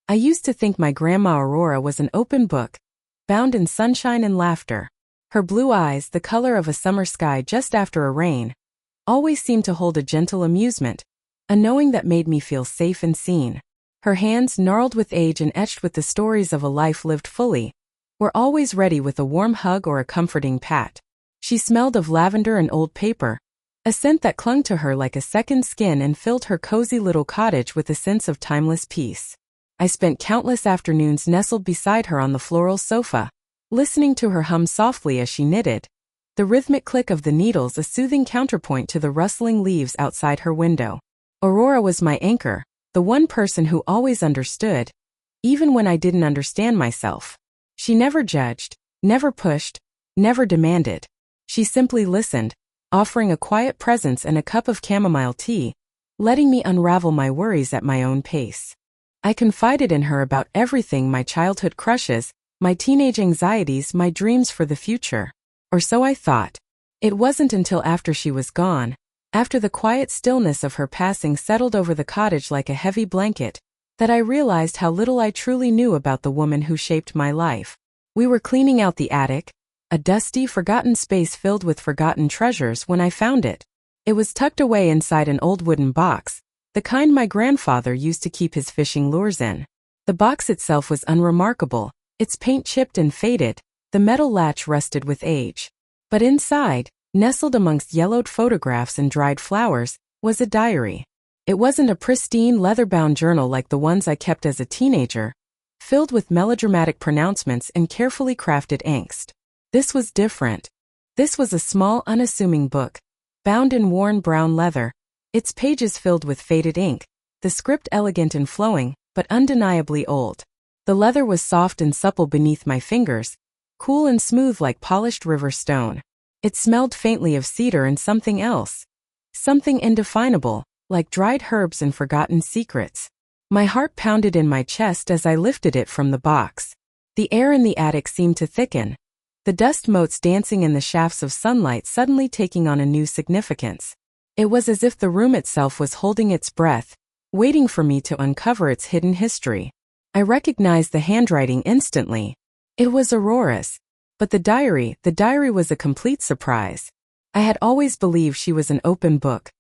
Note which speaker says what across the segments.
Speaker 1: I used to think my Grandma Aurora was an open book, bound in sunshine and laughter. Her blue eyes, the color of a summer sky just after a rain, always seemed to hold a gentle amusement, a knowing that made me feel safe and seen. Her hands, gnarled with age and etched with the stories of a life lived fully, were always ready with a warm hug or a comforting pat. She smelled of lavender and old paper, a scent that clung to her like a second skin and filled her cozy little cottage with a sense of timeless peace. I spent countless afternoons nestled beside her on the floral sofa, listening to her hum softly as she knitted, the rhythmic click of the needles a soothing counterpoint to the rustling leaves outside her window. Aurora was my anchor, the one person who always understood, even when I didn't understand myself. She never judged, never pushed, never demanded. She simply listened, offering a quiet presence and a cup of chamomile tea, letting me unravel my worries at my own pace. I confided in her about everything: my childhood crushes, my teenage anxieties, my dreams for the future. Or so I thought. It wasn't until after she was gone, after the quiet stillness of her passing settled over the cottage like a heavy blanket, that I realized how little I truly knew about the woman who shaped my life. We were cleaning out the attic, a dusty, forgotten space filled with forgotten treasures, when I found it. It was tucked away inside an old wooden box, the kind my grandfather used to keep his fishing lures in. The box itself was unremarkable, its paint chipped and faded, the metal latch rusted with age. But inside, nestled amongst yellowed photographs and dried flowers, was a diary. It wasn't a pristine leather-bound journal like the ones I kept as a teenager, filled with melodramatic pronouncements and carefully crafted angst. This was different. This was a small, unassuming book, bound in worn brown leather, its pages filled with faded ink, the script elegant and flowing, but undeniably old. The leather was soft and supple beneath my fingers, cool and smooth like polished river stone. It smelled faintly of cedar and something else. Something indefinable, like dried herbs and forgotten secrets. My heart pounded in my chest as I lifted it from the box. The air in the attic seemed to thicken, the dust motes dancing in the shafts of sunlight suddenly taking on a new significance. It was as if the room itself was holding its breath, waiting for me to uncover its hidden history. I recognized the handwriting instantly. It was Aurora's. But the diary was a complete surprise. I had always believed she was an open book,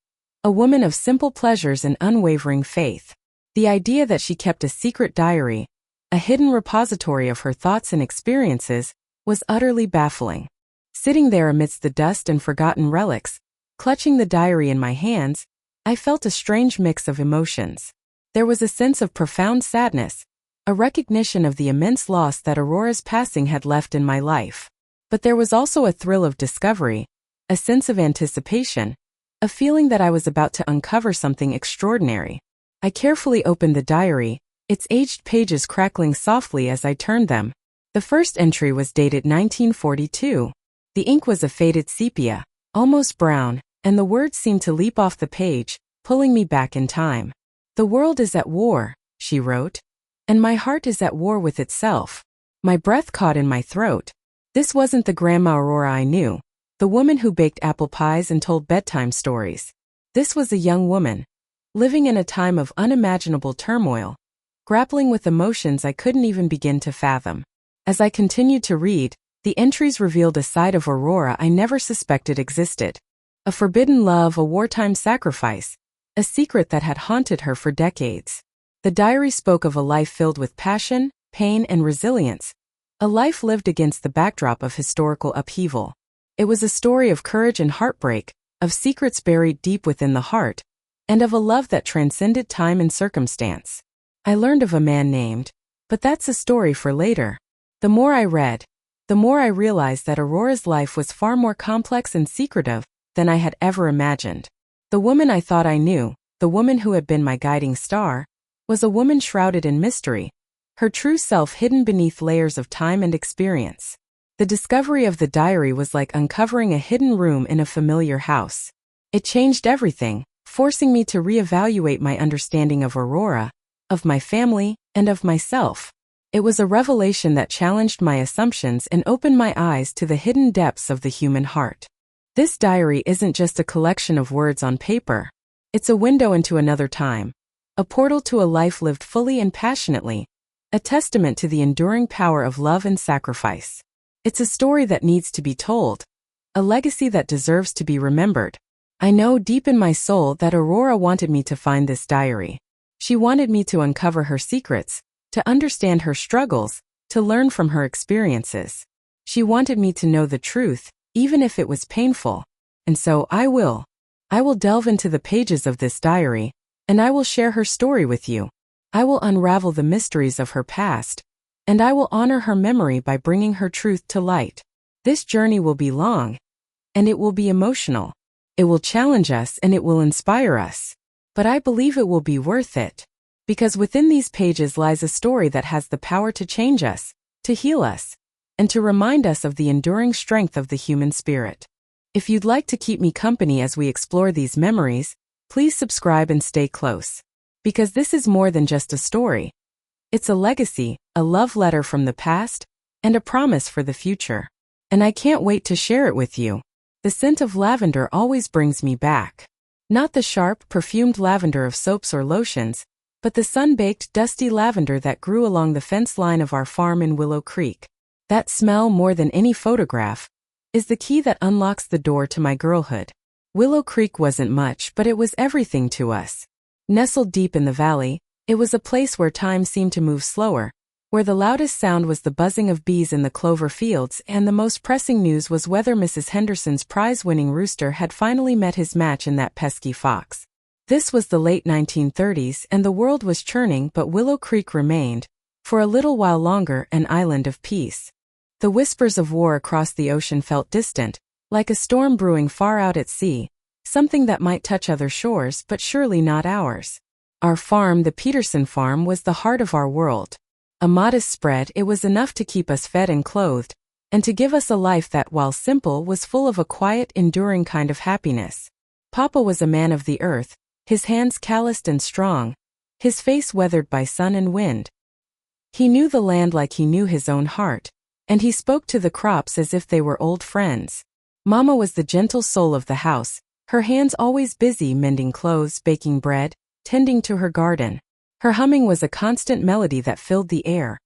Speaker 1: a woman of simple pleasures and unwavering faith. The idea that she kept a secret diary, a hidden repository of her thoughts and experiences, was utterly baffling. Sitting there amidst the dust and forgotten relics, clutching the diary in my hands, I felt a strange mix of emotions. There was a sense of profound sadness, a recognition of the immense loss that Aurora's passing had left in my life. But there was also a thrill of discovery, a sense of anticipation, a feeling that I was about to uncover something extraordinary. I carefully opened the diary, its aged pages crackling softly as I turned them. The first entry was dated 1942. The ink was a faded sepia, almost brown, and the words seemed to leap off the page, pulling me back in time. "The world is at war," she wrote. "And my heart is at war with itself." My breath caught in my throat. This wasn't the Grandma Aurora I knew, the woman who baked apple pies and told bedtime stories. This was a young woman, living in a time of unimaginable turmoil, grappling with emotions I couldn't even begin to fathom. As I continued to read, the entries revealed a side of Aurora I never suspected existed. A forbidden love, a wartime sacrifice, a secret that had haunted her for decades. The diary spoke of a life filled with passion, pain, and resilience, a life lived against the backdrop of historical upheaval. It was a story of courage and heartbreak, of secrets buried deep within the heart, and of a love that transcended time and circumstance. I learned of a man named, but that's a story for later. The more I read, the more I realized that Aurora's life was far more complex and secretive than I had ever imagined. The woman I thought I knew, the woman who had been my guiding star, was a woman shrouded in mystery, her true self hidden beneath layers of time and experience. The discovery of the diary was like uncovering a hidden room in a familiar house. It changed everything, forcing me to reevaluate my understanding of Aurora, of my family, and of myself. It was a revelation that challenged my assumptions and opened my eyes to the hidden depths of the human heart. This diary isn't just a collection of words on paper. It's a window into another time, a portal to a life lived fully and passionately, a testament to the enduring power of love and sacrifice. It's a story that needs to be told, a legacy that deserves to be remembered. I know deep in my soul that Aurora wanted me to find this diary. She wanted me to uncover her secrets, to understand her struggles, to learn from her experiences. She wanted me to know the truth, even if it was painful. And so I will. I will delve into the pages of this diary, and I will share her story with you. I will unravel the mysteries of her past, and I will honor her memory by bringing her truth to light. This journey will be long, and it will be emotional. It will challenge us and it will inspire us. But I believe it will be worth it. Because within these pages lies a story that has the power to change us, to heal us, and to remind us of the enduring strength of the human spirit. If you'd like to keep me company as we explore these memories, please subscribe and stay close. Because this is more than just a story. It's a legacy, a love letter from the past, and a promise for the future. And I can't wait to share it with you. The scent of lavender always brings me back. Not the sharp, perfumed lavender of soaps or lotions, but the sun-baked, dusty lavender that grew along the fence line of our farm in Willow Creek. That smell, more than any photograph, is the key that unlocks the door to my girlhood. Willow Creek wasn't much, but it was everything to us. Nestled deep in the valley, it was a place where time seemed to move slower, where the loudest sound was the buzzing of bees in the clover fields, and the most pressing news was whether Mrs. Henderson's prize-winning rooster had finally met his match in that pesky fox. This was the late 1930s, and the world was churning, but Willow Creek remained, for a little while longer, an island of peace. The whispers of war across the ocean felt distant, like a storm brewing far out at sea, something that might touch other shores but surely not ours. Our farm, the Peterson farm, was the heart of our world. A modest spread, it was enough to keep us fed and clothed, and to give us a life that, while simple, was full of a quiet, enduring kind of happiness. Papa was a man of the earth, his hands calloused and strong, his face weathered by sun and wind. He knew the land like he knew his own heart, and he spoke to the crops as if they were old friends. Mama was the gentle soul of the house, her hands always busy mending clothes, baking bread, tending to her garden. Her humming was a constant melody that filled the air,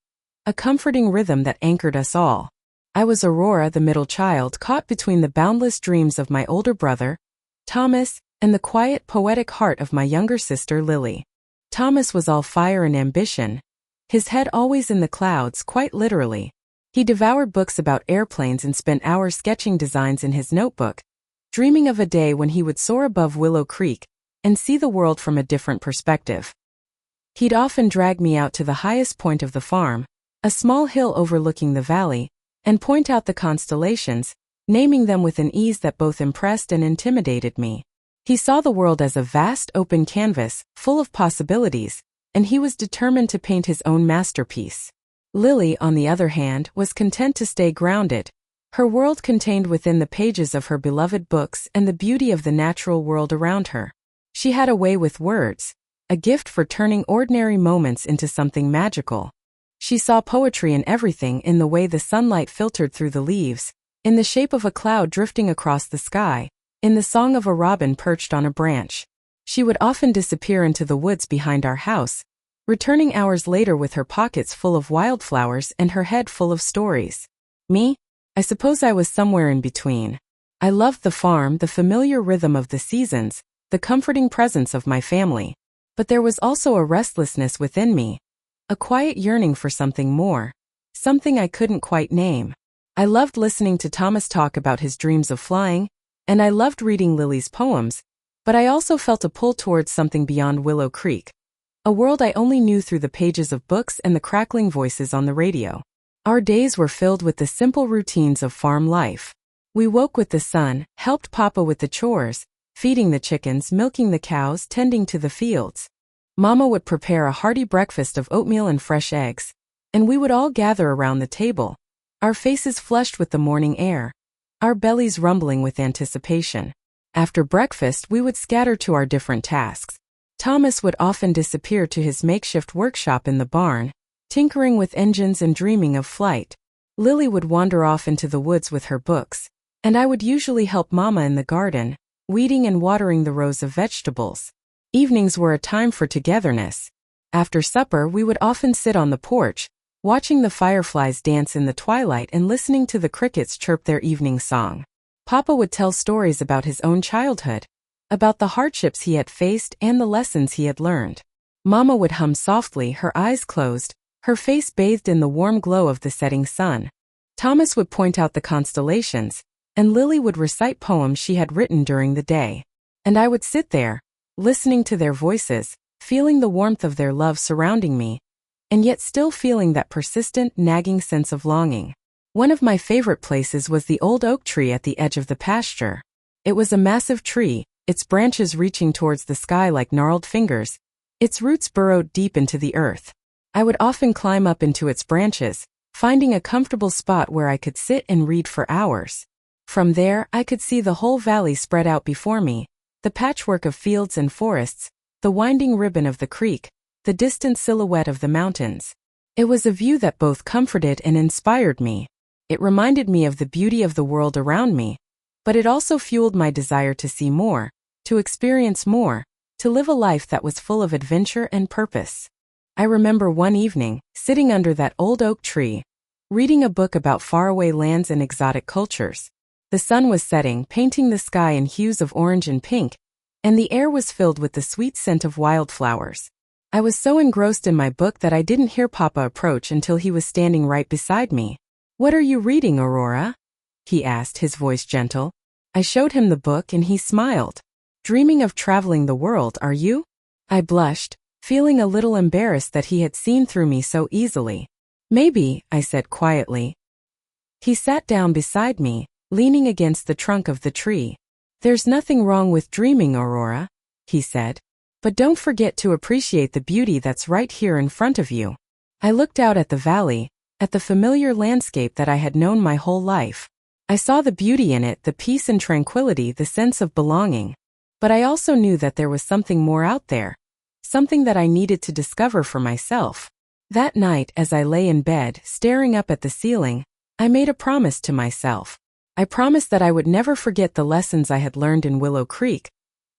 Speaker 1: a comforting rhythm that anchored us all. I was Aurora, the middle child, caught between the boundless dreams of my older brother, Thomas, and the quiet, poetic heart of my younger sister, Lily. Thomas was all fire and ambition, his head always in the clouds, quite literally. He devoured books about airplanes and spent hours sketching designs in his notebook, dreaming of a day when he would soar above Willow Creek and see the world from a different perspective. He'd often drag me out to the highest point of the farm, a small hill overlooking the valley, and point out the constellations, naming them with an ease that both impressed and intimidated me. He saw the world as a vast open canvas, full of possibilities, and he was determined to paint his own masterpiece. Lily, on the other hand, was content to stay grounded, her world contained within the pages of her beloved books and the beauty of the natural world around her. She had a way with words, a gift for turning ordinary moments into something magical. She saw poetry in everything, in the way the sunlight filtered through the leaves, in the shape of a cloud drifting across the sky, in the song of a robin perched on a branch. She would often disappear into the woods behind our house, returning hours later with her pockets full of wildflowers and her head full of stories. Me? I suppose I was somewhere in between. I loved the farm, the familiar rhythm of the seasons, the comforting presence of my family. But there was also a restlessness within me, a quiet yearning for something more, something I couldn't quite name. I loved listening to Thomas talk about his dreams of flying, and I loved reading Lily's poems, but I also felt a pull towards something beyond Willow Creek, a world I only knew through the pages of books and the crackling voices on the radio. Our days were filled with the simple routines of farm life. We woke with the sun, helped Papa with the chores, feeding the chickens, milking the cows, tending to the fields. Mama would prepare a hearty breakfast of oatmeal and fresh eggs, and we would all gather around the table, our faces flushed with the morning air, our bellies rumbling with anticipation. After breakfast, we would scatter to our different tasks. Thomas would often disappear to his makeshift workshop in the barn, tinkering with engines and dreaming of flight. Lily would wander off into the woods with her books, and I would usually help Mama in the garden, weeding and watering the rows of vegetables. Evenings were a time for togetherness. After supper, we would often sit on the porch, watching the fireflies dance in the twilight and listening to the crickets chirp their evening song. Papa would tell stories about his own childhood, about the hardships he had faced and the lessons he had learned. Mama would hum softly, her eyes closed, her face bathed in the warm glow of the setting sun. Thomas would point out the constellations, and Lily would recite poems she had written during the day. And I would sit there, listening to their voices, feeling the warmth of their love surrounding me, and yet still feeling that persistent, nagging sense of longing. One of my favorite places was the old oak tree at the edge of the pasture. It was a massive tree, its branches reaching towards the sky like gnarled fingers, its roots burrowed deep into the earth. I would often climb up into its branches, finding a comfortable spot where I could sit and read for hours. From there, I could see the whole valley spread out before me, the patchwork of fields and forests, the winding ribbon of the creek, the distant silhouette of the mountains. It was a view that both comforted and inspired me. It reminded me of the beauty of the world around me, but it also fueled my desire to see more, to experience more, to live a life that was full of adventure and purpose. I remember one evening, sitting under that old oak tree, reading a book about faraway lands and exotic cultures. The sun was setting, painting the sky in hues of orange and pink, and the air was filled with the sweet scent of wildflowers. I was so engrossed in my book that I didn't hear Papa approach until he was standing right beside me. "What are you reading, Aurora?" he asked, his voice gentle. I showed him the book and he smiled. "Dreaming of traveling the world, are you?" I blushed, feeling a little embarrassed that he had seen through me so easily. "Maybe," I said quietly. He sat down beside me, leaning against the trunk of the tree. "There's nothing wrong with dreaming, Aurora," he said. "But don't forget to appreciate the beauty that's right here in front of you." I looked out at the valley, at the familiar landscape that I had known my whole life. I saw the beauty in it, the peace and tranquility, the sense of belonging. But I also knew that there was something more out there, something that I needed to discover for myself. That night, as I lay in bed, staring up at the ceiling, I made a promise to myself. I promised that I would never forget the lessons I had learned in Willow Creek,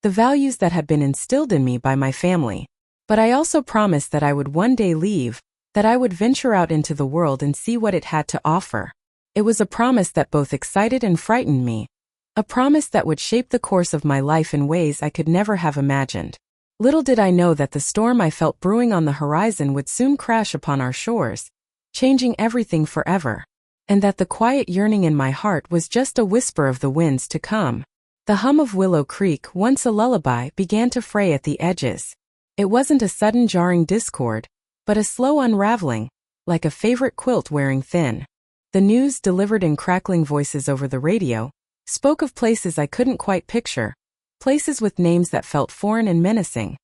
Speaker 1: the values that had been instilled in me by my family. But I also promised that I would one day leave, that I would venture out into the world and see what it had to offer. It was a promise that both excited and frightened me, a promise that would shape the course of my life in ways I could never have imagined. Little did I know that the storm I felt brewing on the horizon would soon crash upon our shores, changing everything forever, and that the quiet yearning in my heart was just a whisper of the winds to come. The hum of Willow Creek, once a lullaby, began to fray at the edges. It wasn't a sudden jarring discord, but a slow unraveling, like a favorite quilt wearing thin. The news, delivered in crackling voices over the radio, spoke of places I couldn't quite picture, places with names that felt foreign and menacing.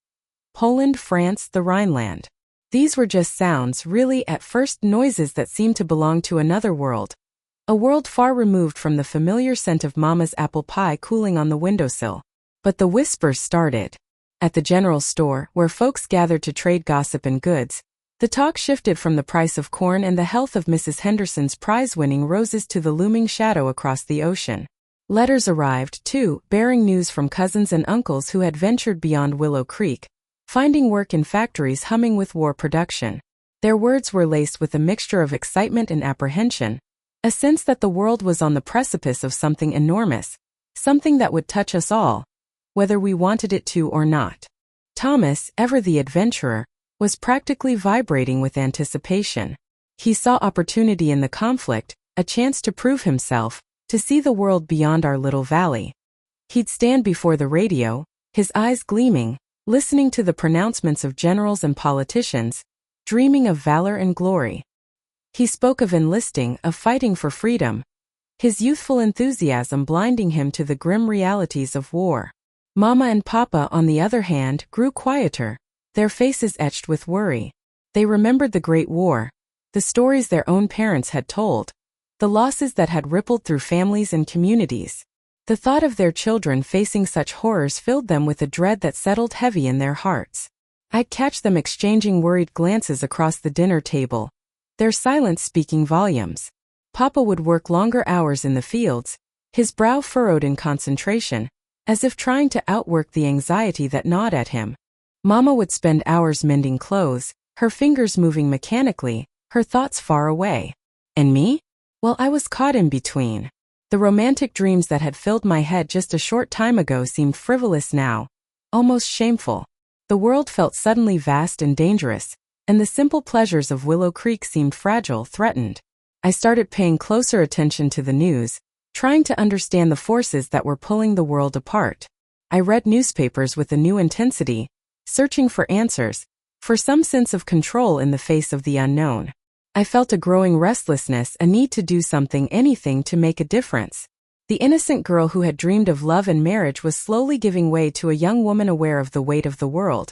Speaker 1: Poland, France, the Rhineland. These were just sounds, really at first noises that seemed to belong to another world. A world far removed from the familiar scent of Mama's apple pie cooling on the windowsill. But the whispers started. At the general store, where folks gathered to trade gossip and goods, the talk shifted from the price of corn and the health of Mrs. Henderson's prize-winning roses to the looming shadow across the ocean. Letters arrived, too, bearing news from cousins and uncles who had ventured beyond Willow Creek, finding work in factories humming with war production. Their words were laced with a mixture of excitement and apprehension, a sense that the world was on the precipice of something enormous, something that would touch us all, whether we wanted it to or not. Thomas, ever the adventurer, was practically vibrating with anticipation. He saw opportunity in the conflict, a chance to prove himself, to see the world beyond our little valley. He'd stand before the radio, his eyes gleaming, listening to the pronouncements of generals and politicians, dreaming of valor and glory. He spoke of enlisting, of fighting for freedom, his youthful enthusiasm blinding him to the grim realities of war. Mama and Papa, on the other hand, grew quieter, their faces etched with worry. They remembered the Great War, the stories their own parents had told, the losses that had rippled through families and communities. The thought of their children facing such horrors filled them with a dread that settled heavy in their hearts. I'd catch them exchanging worried glances across the dinner table, their silence speaking volumes. Papa would work longer hours in the fields, his brow furrowed in concentration, as if trying to outwork the anxiety that gnawed at him. Mama would spend hours mending clothes, her fingers moving mechanically, her thoughts far away. And me? Well, I was caught in between. The romantic dreams that had filled my head just a short time ago seemed frivolous now, almost shameful. The world felt suddenly vast and dangerous, and the simple pleasures of Willow Creek seemed fragile, threatened. I started paying closer attention to the news, trying to understand the forces that were pulling the world apart. I read newspapers with a new intensity, searching for answers, for some sense of control in the face of the unknown. I felt a growing restlessness, a need to do something, anything to make a difference. The innocent girl who had dreamed of love and marriage was slowly giving way to a young woman aware of the weight of the world.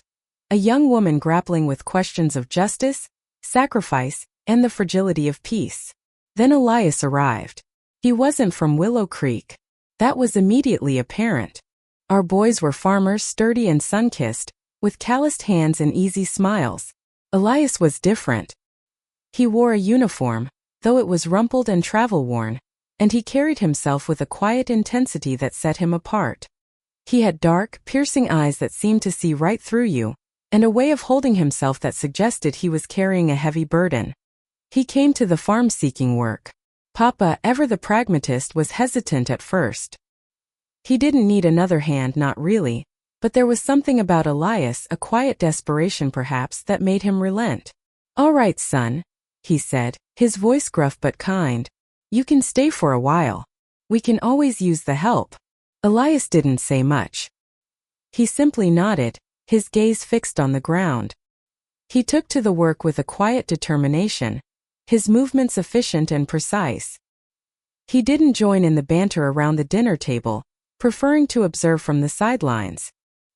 Speaker 1: A young woman grappling with questions of justice, sacrifice, and the fragility of peace. Then Elias arrived. He wasn't from Willow Creek. That was immediately apparent. Our boys were farmers, sturdy and sun-kissed, with calloused hands and easy smiles. Elias was different. He wore a uniform, though it was rumpled and travel-worn, and he carried himself with a quiet intensity that set him apart. He had dark, piercing eyes that seemed to see right through you, and a way of holding himself that suggested he was carrying a heavy burden. He came to the farm seeking work. Papa, ever the pragmatist, was hesitant at first. He didn't need another hand, not really, but there was something about Elias, a quiet desperation perhaps, that made him relent. "All right, son," he said, his voice gruff but kind. "You can stay for a while. We can always use the help." Elias didn't say much. He simply nodded, his gaze fixed on the ground. He took to the work with a quiet determination, his movements efficient and precise. He didn't join in the banter around the dinner table, preferring to observe from the sidelines.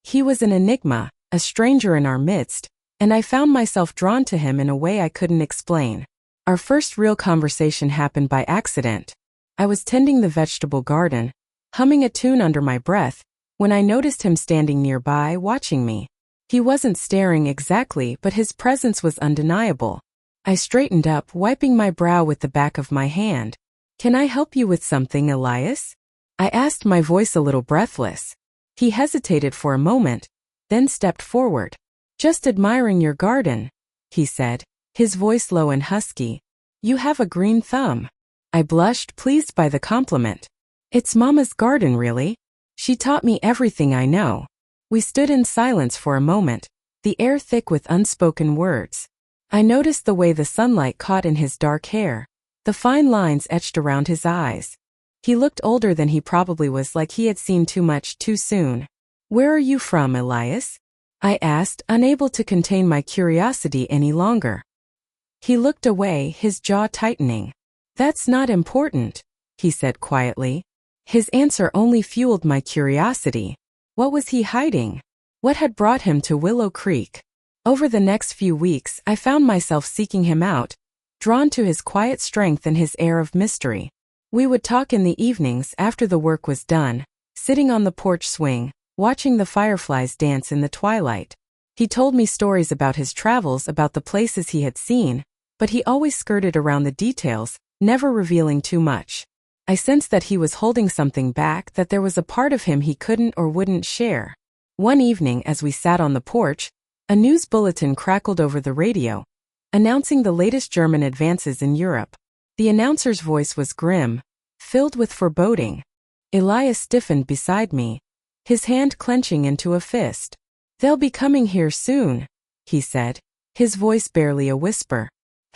Speaker 1: He was an enigma, a stranger in our midst, and I found myself drawn to him in a way I couldn't explain. Our first real conversation happened by accident. I was tending the vegetable garden, humming a tune under my breath, when I noticed him standing nearby, watching me. He wasn't staring exactly, but his presence was undeniable. I straightened up, wiping my brow with the back of my hand. "Can I help you with something, Elias?" I asked, my voice a little breathless. He hesitated for a moment, then stepped forward. "Just admiring your garden," he said, his voice low and husky. "You have a green thumb." I blushed, pleased by the compliment. "It's Mama's garden, really. She taught me everything I know." We stood in silence for a moment, the air thick with unspoken words. I noticed the way the sunlight caught in his dark hair, the fine lines etched around his eyes. He looked older than he probably was, like he had seen too much too soon. "Where are you from, Elias?" I asked, unable to contain my curiosity any longer. He looked away, his jaw tightening. "That's not important," he said quietly. His answer only fueled my curiosity. What was he hiding? What had brought him to Willow Creek? Over the next few weeks, I found myself seeking him out, drawn to his quiet strength and his air of mystery. We would talk in the evenings after the work was done, sitting on the porch swing, watching the fireflies dance in the twilight. He told me stories about his travels, about the places he had seen, but he always skirted around the details, never revealing too much. I sensed that he was holding something back, that there was a part of him he couldn't or wouldn't share. One evening, as we sat on the porch, a news bulletin crackled over the radio, announcing the latest German advances in Europe. The announcer's voice was grim, filled with foreboding. Elias stiffened beside me, his hand clenching into a fist. "They'll be coming here soon," he said, his voice barely a whisper.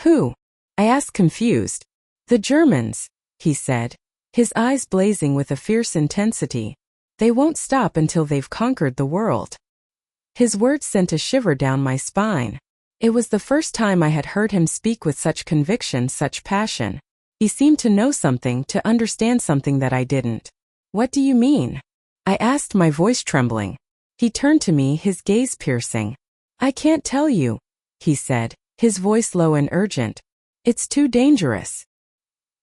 Speaker 1: "Who?" I asked, confused. "The Germans," he said, his eyes blazing with a fierce intensity. "They won't stop until they've conquered the world." His words sent a shiver down my spine. It was the first time I had heard him speak with such conviction, such passion. He seemed to know something, to understand something that I didn't. "What do you mean?" I asked, my voice trembling. He turned to me, his gaze piercing. "I can't tell you," he said, his voice low and urgent. "It's too dangerous."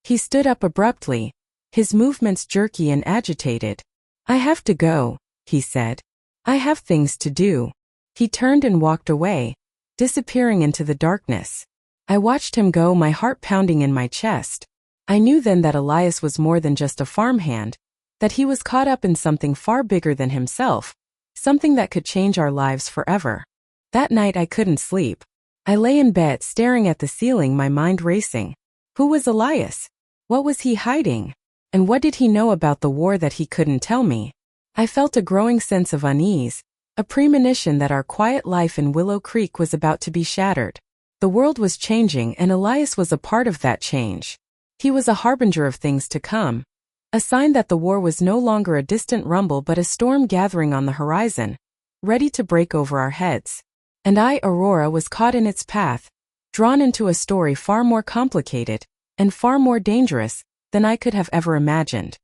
Speaker 1: He stood up abruptly, his movements jerky and agitated. "I have to go," he said. "I have things to do." He turned and walked away, disappearing into the darkness. I watched him go, my heart pounding in my chest. I knew then that Elias was more than just a farmhand, that he was caught up in something far bigger than himself, something that could change our lives forever. That night I couldn't sleep. I lay in bed staring at the ceiling, my mind racing. Who was Elias? What was he hiding? And what did he know about the war that he couldn't tell me? I felt a growing sense of unease, a premonition that our quiet life in Willow Creek was about to be shattered. The world was changing and Elias was a part of that change. He was a harbinger of things to come, a sign that the war was no longer a distant rumble but a storm gathering on the horizon, ready to break over our heads. And I, Aurora, was caught in its path, drawn into a story far more complicated and far more dangerous than I could have ever imagined.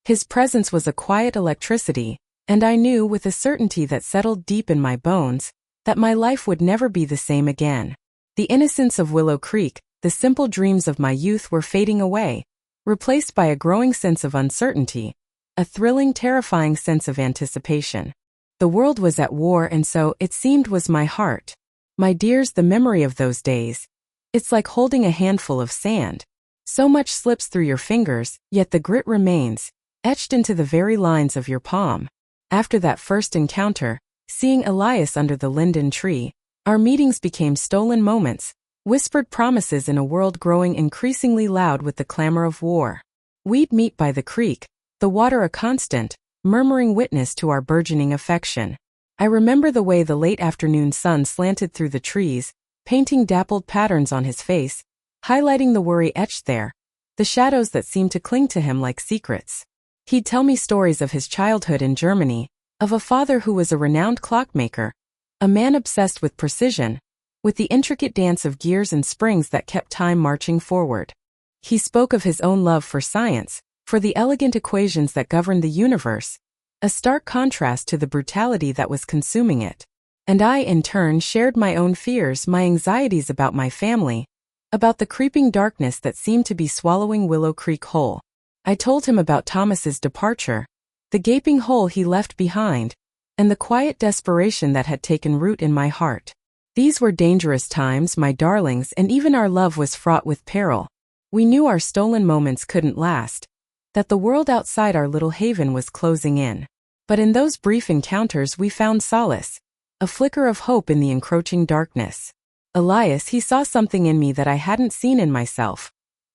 Speaker 1: His presence was a quiet electricity, and I knew with a certainty that settled deep in my bones that my life would never be the same again. The innocence of Willow Creek, the simple dreams of my youth were fading away, replaced by a growing sense of uncertainty, a thrilling, terrifying sense of anticipation. The world was at war and so, it seemed, was my heart. My dears, the memory of those days. It's like holding a handful of sand. So much slips through your fingers, yet the grit remains, etched into the very lines of your palm. After that first encounter, seeing Elias under the linden tree, our meetings became stolen moments, whispered promises in a world growing increasingly loud with the clamor of war. We'd meet by the creek, the water a constant, murmuring witness to our burgeoning affection. I remember the way the late afternoon sun slanted through the trees, painting dappled patterns on his face, highlighting the worry etched there, the shadows that seemed to cling to him like secrets. He'd tell me stories of his childhood in Germany, of a father who was a renowned clockmaker, a man obsessed with precision, with the intricate dance of gears and springs that kept time marching forward. He spoke of his own love for science, for the elegant equations that governed the universe, a stark contrast to the brutality that was consuming it. And I, in turn, shared my own fears, my anxieties about my family, about the creeping darkness that seemed to be swallowing Willow Creek whole. I told him about Thomas's departure, the gaping hole he left behind, and the quiet desperation that had taken root in my heart. These were dangerous times, my darlings, and even our love was fraught with peril. We knew our stolen moments couldn't last, that the world outside our little haven was closing in. But in those brief encounters we found solace, a flicker of hope in the encroaching darkness. Elias, he saw something in me that I hadn't seen in myself.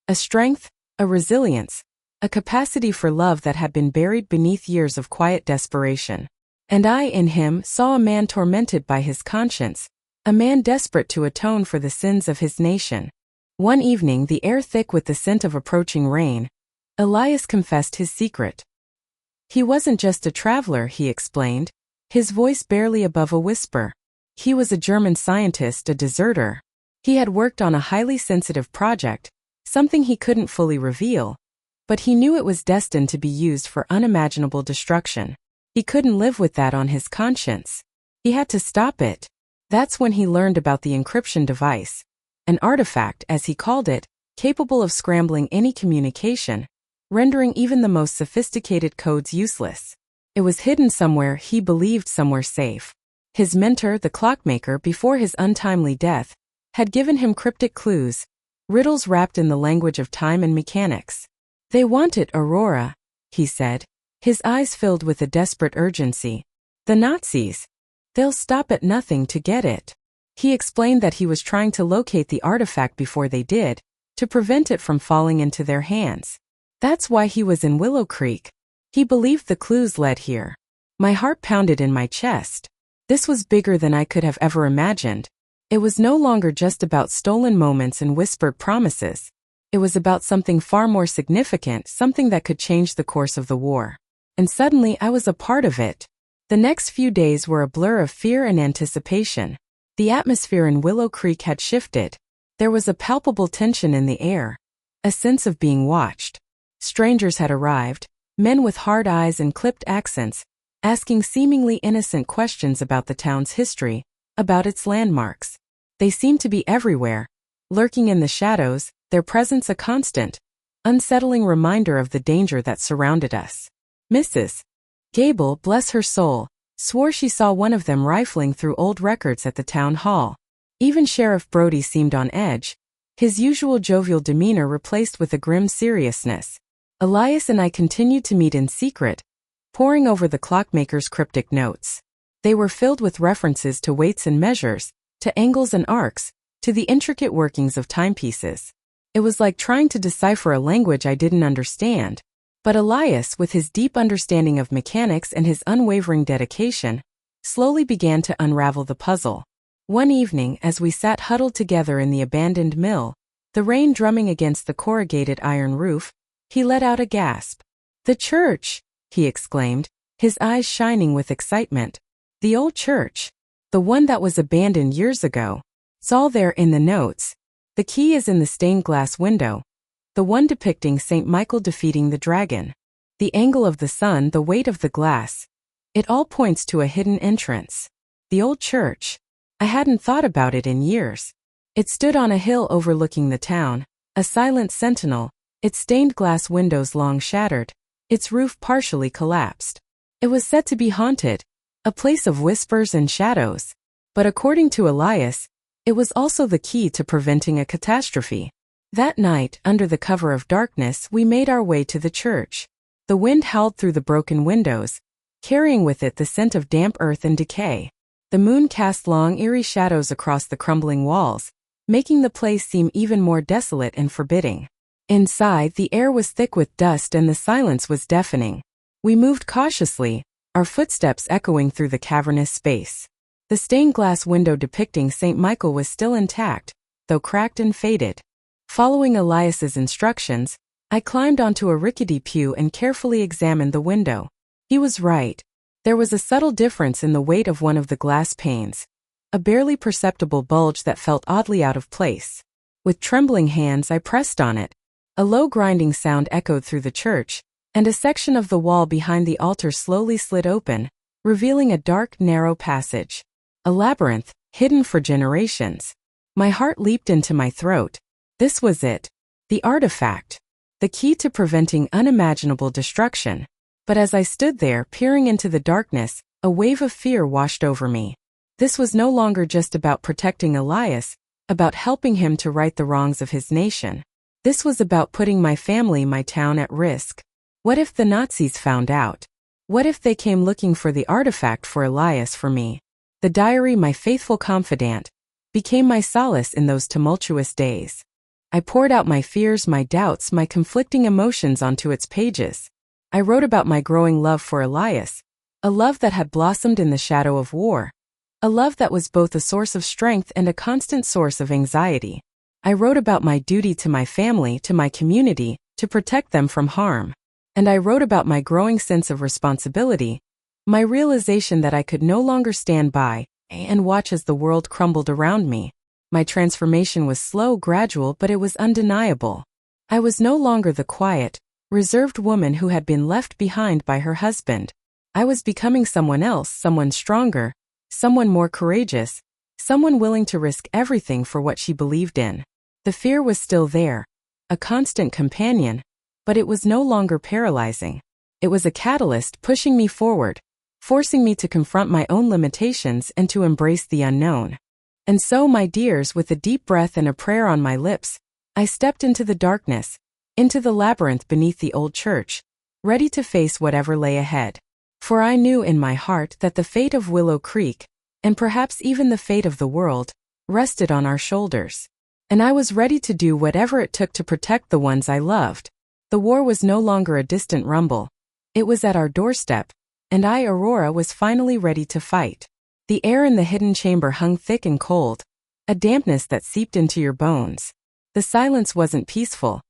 Speaker 1: A strength, a resilience, a capacity for love that had been buried beneath years of quiet desperation. And I, in him, saw a man tormented by his conscience, a man desperate to atone for the sins of his nation. One evening, the air thick with the scent of approaching rain, Elias confessed his secret. He wasn't just a traveler, he explained, his voice barely above a whisper. He was a German scientist, a deserter. He had worked on a highly sensitive project, something he couldn't fully reveal, but he knew it was destined to be used for unimaginable destruction. He couldn't live with that on his conscience. He had to stop it. That's when he learned about the encryption device, an artifact, as he called it, capable of scrambling any communication, rendering even the most sophisticated codes useless. It was hidden somewhere, he believed somewhere safe. His mentor, the clockmaker, before his untimely death, had given him cryptic clues, riddles wrapped in the language of time and mechanics. They want it, Aurora, he said, his eyes filled with a desperate urgency. The Nazis. They'll stop at nothing to get it. He explained that he was trying to locate the artifact before they did, to prevent it from falling into their hands. That's why he was in Willow Creek. He believed the clues led here. My heart pounded in my chest. This was bigger than I could have ever imagined. It was no longer just about stolen moments and whispered promises. It was about something far more significant, something that could change the course of the war. And suddenly I was a part of it. The next few days were a blur of fear and anticipation. The atmosphere in Willow Creek had shifted. There was a palpable tension in the air, a sense of being watched. Strangers had arrived, men with hard eyes and clipped accents, asking seemingly innocent questions about the town's history, about its landmarks. They seemed to be everywhere, lurking in the shadows, their presence a constant, unsettling reminder of the danger that surrounded us. Mrs. Gable, bless her soul, swore she saw one of them rifling through old records at the town hall. Even Sheriff Brody seemed on edge, his usual jovial demeanor replaced with a grim seriousness. Elias and I continued to meet in secret, poring over the clockmaker's cryptic notes. They were filled with references to weights and measures, to angles and arcs, to the intricate workings of timepieces. It was like trying to decipher a language I didn't understand. But Elias, with his deep understanding of mechanics and his unwavering dedication, slowly began to unravel the puzzle. One evening, as we sat huddled together in the abandoned mill, the rain drumming against the corrugated iron roof, he let out a gasp. "The church!" he exclaimed, his eyes shining with excitement. "The old church. The one that was abandoned years ago. It's all there in the notes. The key is in the stained glass window. The one depicting St. Michael defeating the dragon. The angle of the sun, the weight of the glass. It all points to a hidden entrance. The old church. I hadn't thought about it in years. It stood on a hill overlooking the town, a silent sentinel, its stained glass windows long shattered, its roof partially collapsed. It was said to be haunted, a place of whispers and shadows. But according to Elias, it was also the key to preventing a catastrophe. That night, under the cover of darkness, we made our way to the church. The wind howled through the broken windows, carrying with it the scent of damp earth and decay. The moon cast long, eerie shadows across the crumbling walls, making the place seem even more desolate and forbidding. Inside, the air was thick with dust and the silence was deafening. We moved cautiously, our footsteps echoing through the cavernous space. The stained glass window depicting St. Michael was still intact, though cracked and faded. Following Elias's instructions, I climbed onto a rickety pew and carefully examined the window. He was right. There was a subtle difference in the weight of one of the glass panes, a barely perceptible bulge that felt oddly out of place. With trembling hands, I pressed on it. A low grinding sound echoed through the church, and a section of the wall behind the altar slowly slid open, revealing a dark, narrow passage. A labyrinth, hidden for generations. My heart leaped into my throat. This was it. The artifact. The key to preventing unimaginable destruction. But as I stood there, peering into the darkness, a wave of fear washed over me. This was no longer just about protecting Elias, about helping him to right the wrongs of his nation. This was about putting my family, my town at risk. What if the Nazis found out? What if they came looking for the artifact for Elias, for me? The diary, my faithful confidant, became my solace in those tumultuous days. I poured out my fears, my doubts, my conflicting emotions onto its pages. I wrote about my growing love for Elias, a love that had blossomed in the shadow of war, a love that was both a source of strength and a constant source of anxiety. I wrote about my duty to my family, to my community, to protect them from harm. And I wrote about my growing sense of responsibility, my realization that I could no longer stand by and watch as the world crumbled around me. My transformation was slow, gradual, but it was undeniable. I was no longer the quiet, reserved woman who had been left behind by her husband. I was becoming someone else, someone stronger, someone more courageous, someone willing to risk everything for what she believed in. The fear was still there, a constant companion, but it was no longer paralyzing. It was a catalyst pushing me forward, forcing me to confront my own limitations and to embrace the unknown. And so, my dears, with a deep breath and a prayer on my lips, I stepped into the darkness, into the labyrinth beneath the old church, ready to face whatever lay ahead. For I knew in my heart that the fate of Willow Creek, and perhaps even the fate of the world, rested on our shoulders. And I was ready to do whatever it took to protect the ones I loved. The war was no longer a distant rumble. It was at our doorstep, and I, Aurora, was finally ready to fight. The air in the hidden chamber hung thick and cold, a dampness that seeped into your bones. The silence wasn't peaceful.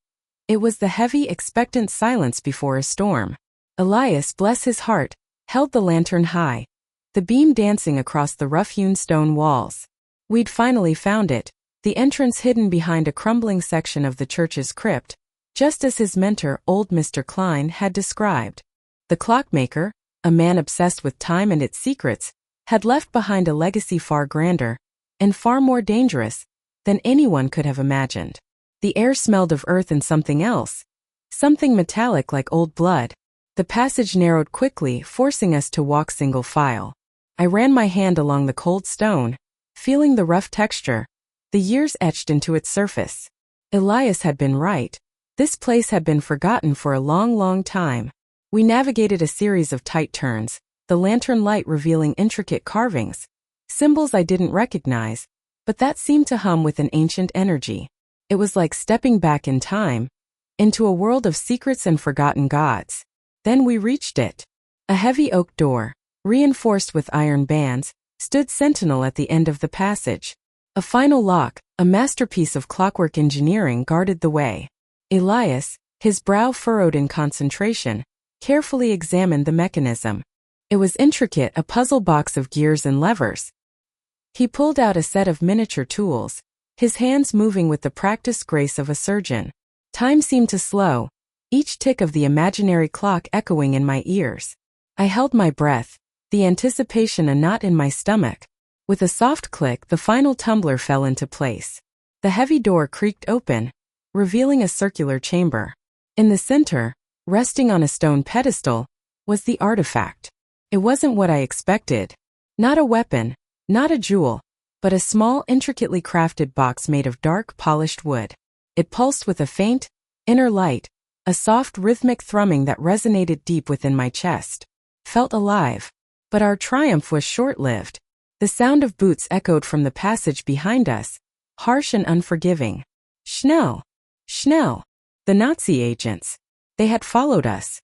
Speaker 1: It was the heavy, expectant silence before a storm. Elias, bless his heart, held the lantern high, the beam dancing across the rough-hewn stone walls. We'd finally found it, the entrance hidden behind a crumbling section of the church's crypt, just as his mentor, old Mr. Klein, had described. The clockmaker, a man obsessed with time and its secrets, had left behind a legacy far grander, and far more dangerous, than anyone could have imagined. The air smelled of earth and something else, something metallic like old blood. The passage narrowed quickly, forcing us to walk single file. I ran my hand along the cold stone, feeling the rough texture, the years etched into its surface. Elias had been right. This place had been forgotten for a long, long time. We navigated a series of tight turns, the lantern light revealing intricate carvings, symbols I didn't recognize, but that seemed to hum with an ancient energy. It was like stepping back in time, into a world of secrets and forgotten gods. Then we reached it. A heavy oak door, reinforced with iron bands, stood sentinel at the end of the passage. A final lock, a masterpiece of clockwork engineering, guarded the way. Elias, his brow furrowed in concentration, carefully examined the mechanism. It was intricate, a puzzle box of gears and levers. He pulled out a set of miniature tools, his hands moving with the practiced grace of a surgeon. Time seemed to slow, each tick of the imaginary clock echoing in my ears. I held my breath, the anticipation a knot in my stomach. With a soft click, the final tumbler fell into place. The heavy door creaked open, revealing a circular chamber. In the center, resting on a stone pedestal, was the artifact. It wasn't what I expected. Not a weapon, not a jewel, but a small, intricately crafted box made of dark, polished wood. It pulsed with a faint, inner light, a soft, rhythmic thrumming that resonated deep within my chest. Felt alive. But our triumph was short-lived. The sound of boots echoed from the passage behind us, harsh and unforgiving. Schnell! Schnell! The Nazi agents. They had followed us.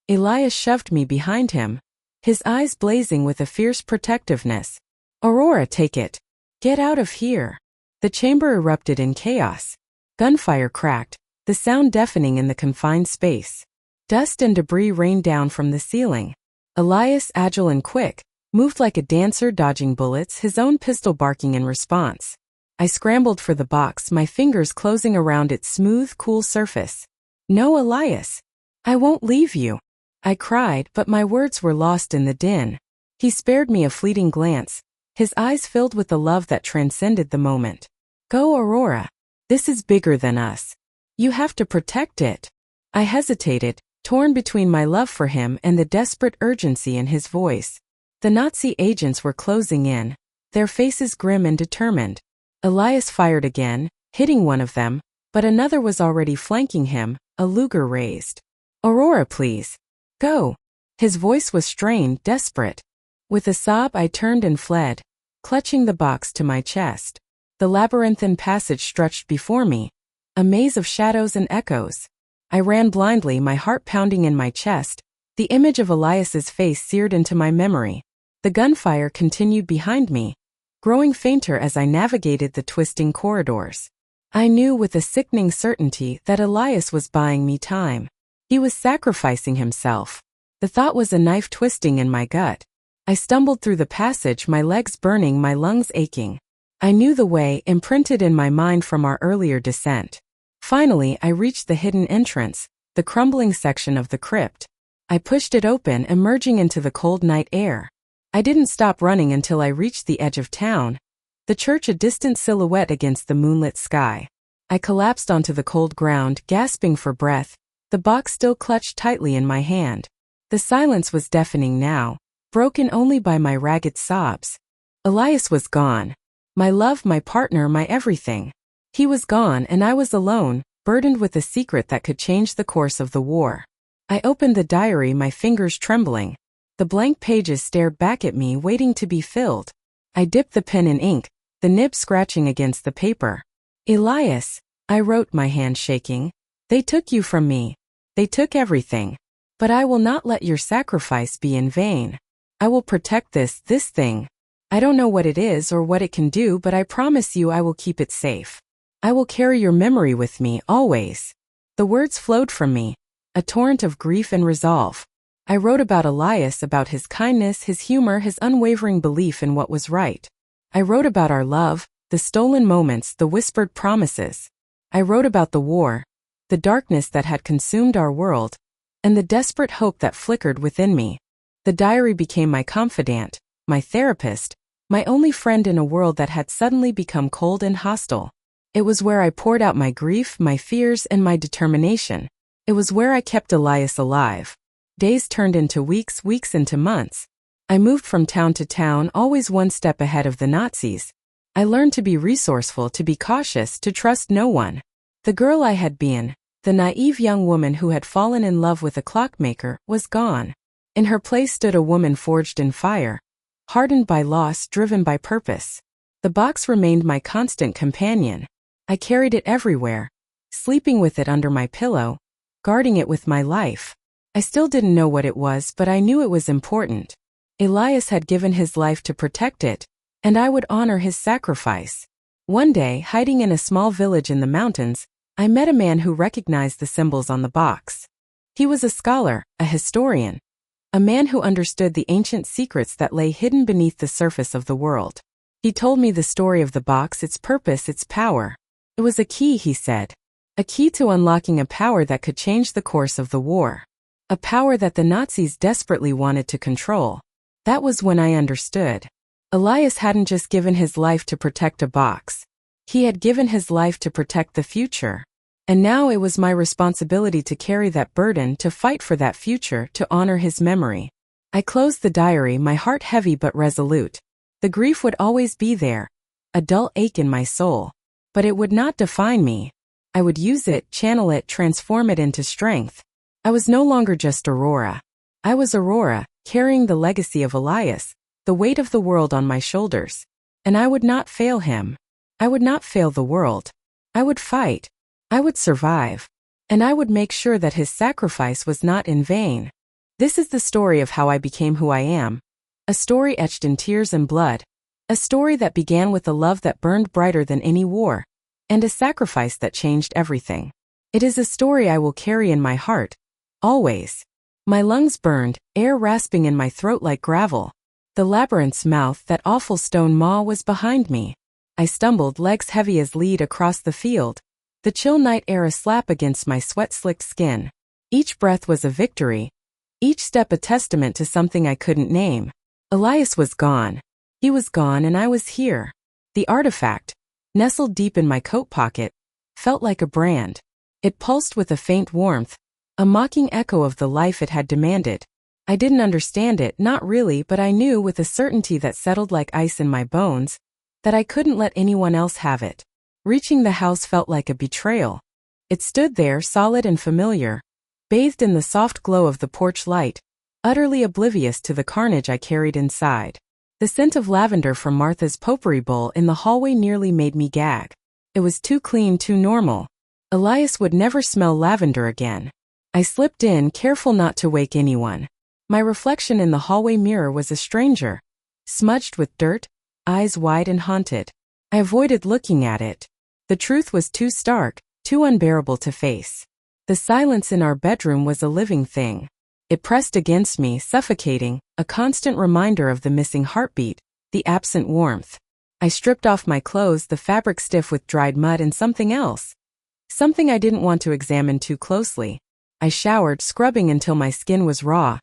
Speaker 1: Elias shoved me behind him, his eyes blazing with a fierce protectiveness. Aurora, take it. Get out of here. The chamber erupted in chaos. Gunfire cracked, the sound deafening in the confined space. Dust and debris rained down from the ceiling. Elias, agile and quick, moved like a dancer dodging bullets, his own pistol barking in response. I scrambled for the box, my fingers closing around its smooth, cool surface. No, Elias. I won't leave you. I cried, but my words were lost in the din. He spared me a fleeting glance, his eyes filled with the love that transcended the moment. Go, Aurora. This is bigger than us. You have to protect it. I hesitated, torn between my love for him and the desperate urgency in his voice. The Nazi agents were closing in, their faces grim and determined. Elias fired again, hitting one of them, but another was already flanking him, a Luger raised. Aurora, please. Go. His voice was strained, desperate. With a sob, I turned and fled, clutching the box to my chest. The labyrinthine passage stretched before me, a maze of shadows and echoes. I ran blindly, my heart pounding in my chest, the image of Elias's face seared into my memory. The gunfire continued behind me, growing fainter as I navigated the twisting corridors. I knew with a sickening certainty that Elias was buying me time. He was sacrificing himself. The thought was a knife twisting in my gut. I stumbled through the passage, my legs burning, my lungs aching. I knew the way, imprinted in my mind from our earlier descent. Finally, I reached the hidden entrance, the crumbling section of the crypt. I pushed it open, emerging into the cold night air. I didn't stop running until I reached the edge of town, the church a distant silhouette against the moonlit sky. I collapsed onto the cold ground, gasping for breath, the box still clutched tightly in my hand. The silence was deafening now, broken only by my ragged sobs. Elias was gone. My love, my partner, my everything. He was gone and I was alone, burdened with a secret that could change the course of the war. I opened the diary, my fingers trembling. The blank pages stared back at me, waiting to be filled. I dipped the pen in ink, the nib scratching against the paper. Elias, I wrote, my hand shaking. They took you from me. They took everything. But I will not let your sacrifice be in vain. I will protect this thing. I don't know what it is or what it can do, but I promise you I will keep it safe. I will carry your memory with me, always. The words flowed from me, a torrent of grief and resolve. I wrote about Elias, about his kindness, his humor, his unwavering belief in what was right. I wrote about our love, the stolen moments, the whispered promises. I wrote about the war, the darkness that had consumed our world, and the desperate hope that flickered within me. The diary became my confidant, my therapist, my only friend in a world that had suddenly become cold and hostile. It was where I poured out my grief, my fears, and my determination. It was where I kept Elias alive. Days turned into weeks, weeks into months. I moved from town to town, always one step ahead of the Nazis. I learned to be resourceful, to be cautious, to trust no one. The girl I had been, the naive young woman who had fallen in love with a clockmaker, was gone. In her place stood a woman forged in fire, hardened by loss, driven by purpose. The box remained my constant companion. I carried it everywhere, sleeping with it under my pillow, guarding it with my life. I still didn't know what it was, but I knew it was important. Elias had given his life to protect it, and I would honor his sacrifice. One day, hiding in a small village in the mountains, I met a man who recognized the symbols on the box. He was a scholar, a historian, a man who understood the ancient secrets that lay hidden beneath the surface of the world. He told me the story of the box, its purpose, its power. It was a key, he said. A key to unlocking a power that could change the course of the war. A power that the Nazis desperately wanted to control. That was when I understood. Elias hadn't just given his life to protect a box. He had given his life to protect the future. And now it was my responsibility to carry that burden, to fight for that future, to honor his memory. I closed the diary, my heart heavy but resolute. The grief would always be there, a dull ache in my soul. But it would not define me. I would use it, channel it, transform it into strength. I was no longer just Aurora. I was Aurora, carrying the legacy of Elias, the weight of the world on my shoulders. And I would not fail him. I would not fail the world. I would fight. I would survive. And I would make sure that his sacrifice was not in vain. This is the story of how I became who I am. A story etched in tears and blood. A story that began with a love that burned brighter than any war. And a sacrifice that changed everything. It is a story I will carry in my heart. Always. My lungs burned, air rasping in my throat like gravel. The labyrinth's mouth, that awful stone maw, was behind me. I stumbled, legs heavy as lead, across the field. The chill night air a slap against my sweat-slicked skin. Each breath was a victory. Each step a testament to something I couldn't name. Elias was gone. He was gone and I was here. The artifact, nestled deep in my coat pocket, felt like a brand. It pulsed with a faint warmth, a mocking echo of the life it had demanded. I didn't understand it, not really, but I knew with a certainty that settled like ice in my bones, that I couldn't let anyone else have it. Reaching the house felt like a betrayal. It stood there, solid and familiar, bathed in the soft glow of the porch light, utterly oblivious to the carnage I carried inside. The scent of lavender from Martha's potpourri bowl in the hallway nearly made me gag. It was too clean, too normal. Elias would never smell lavender again. I slipped in, careful not to wake anyone. My reflection in the hallway mirror was a stranger, smudged with dirt, eyes wide and haunted. I avoided looking at it. The truth was too stark, too unbearable to face. The silence in our bedroom was a living thing. It pressed against me, suffocating, a constant reminder of the missing heartbeat, the absent warmth. I stripped off my clothes, the fabric stiff with dried mud, and something else. Something I didn't want to examine too closely. I showered, scrubbing until my skin was raw,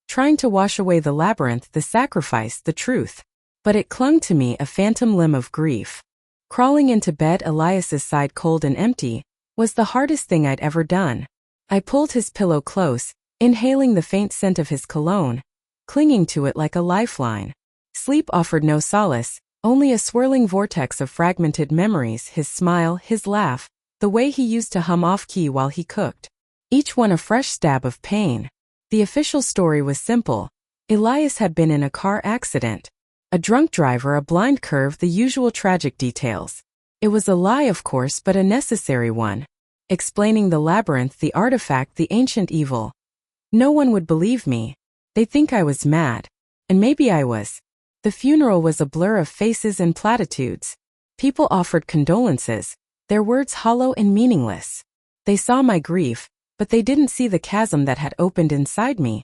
Speaker 1: trying to wash away the labyrinth, the sacrifice, the truth. But it clung to me, a phantom limb of grief. Crawling into bed, Elias's side cold and empty, was the hardest thing I'd ever done. I pulled his pillow close, inhaling the faint scent of his cologne, clinging to it like a lifeline. Sleep offered no solace, only a swirling vortex of fragmented memories, his smile, his laugh, the way he used to hum off-key while he cooked. Each one a fresh stab of pain. The official story was simple. Elias had been in a car accident. A drunk driver, a blind curve, the usual tragic details. It was a lie, of course, but a necessary one. Explaining the labyrinth, the artifact, the ancient evil. No one would believe me. They'd think I was mad. And maybe I was. The funeral was a blur of faces and platitudes. People offered condolences, their words hollow and meaningless. They saw my grief, but they didn't see the chasm that had opened inside me.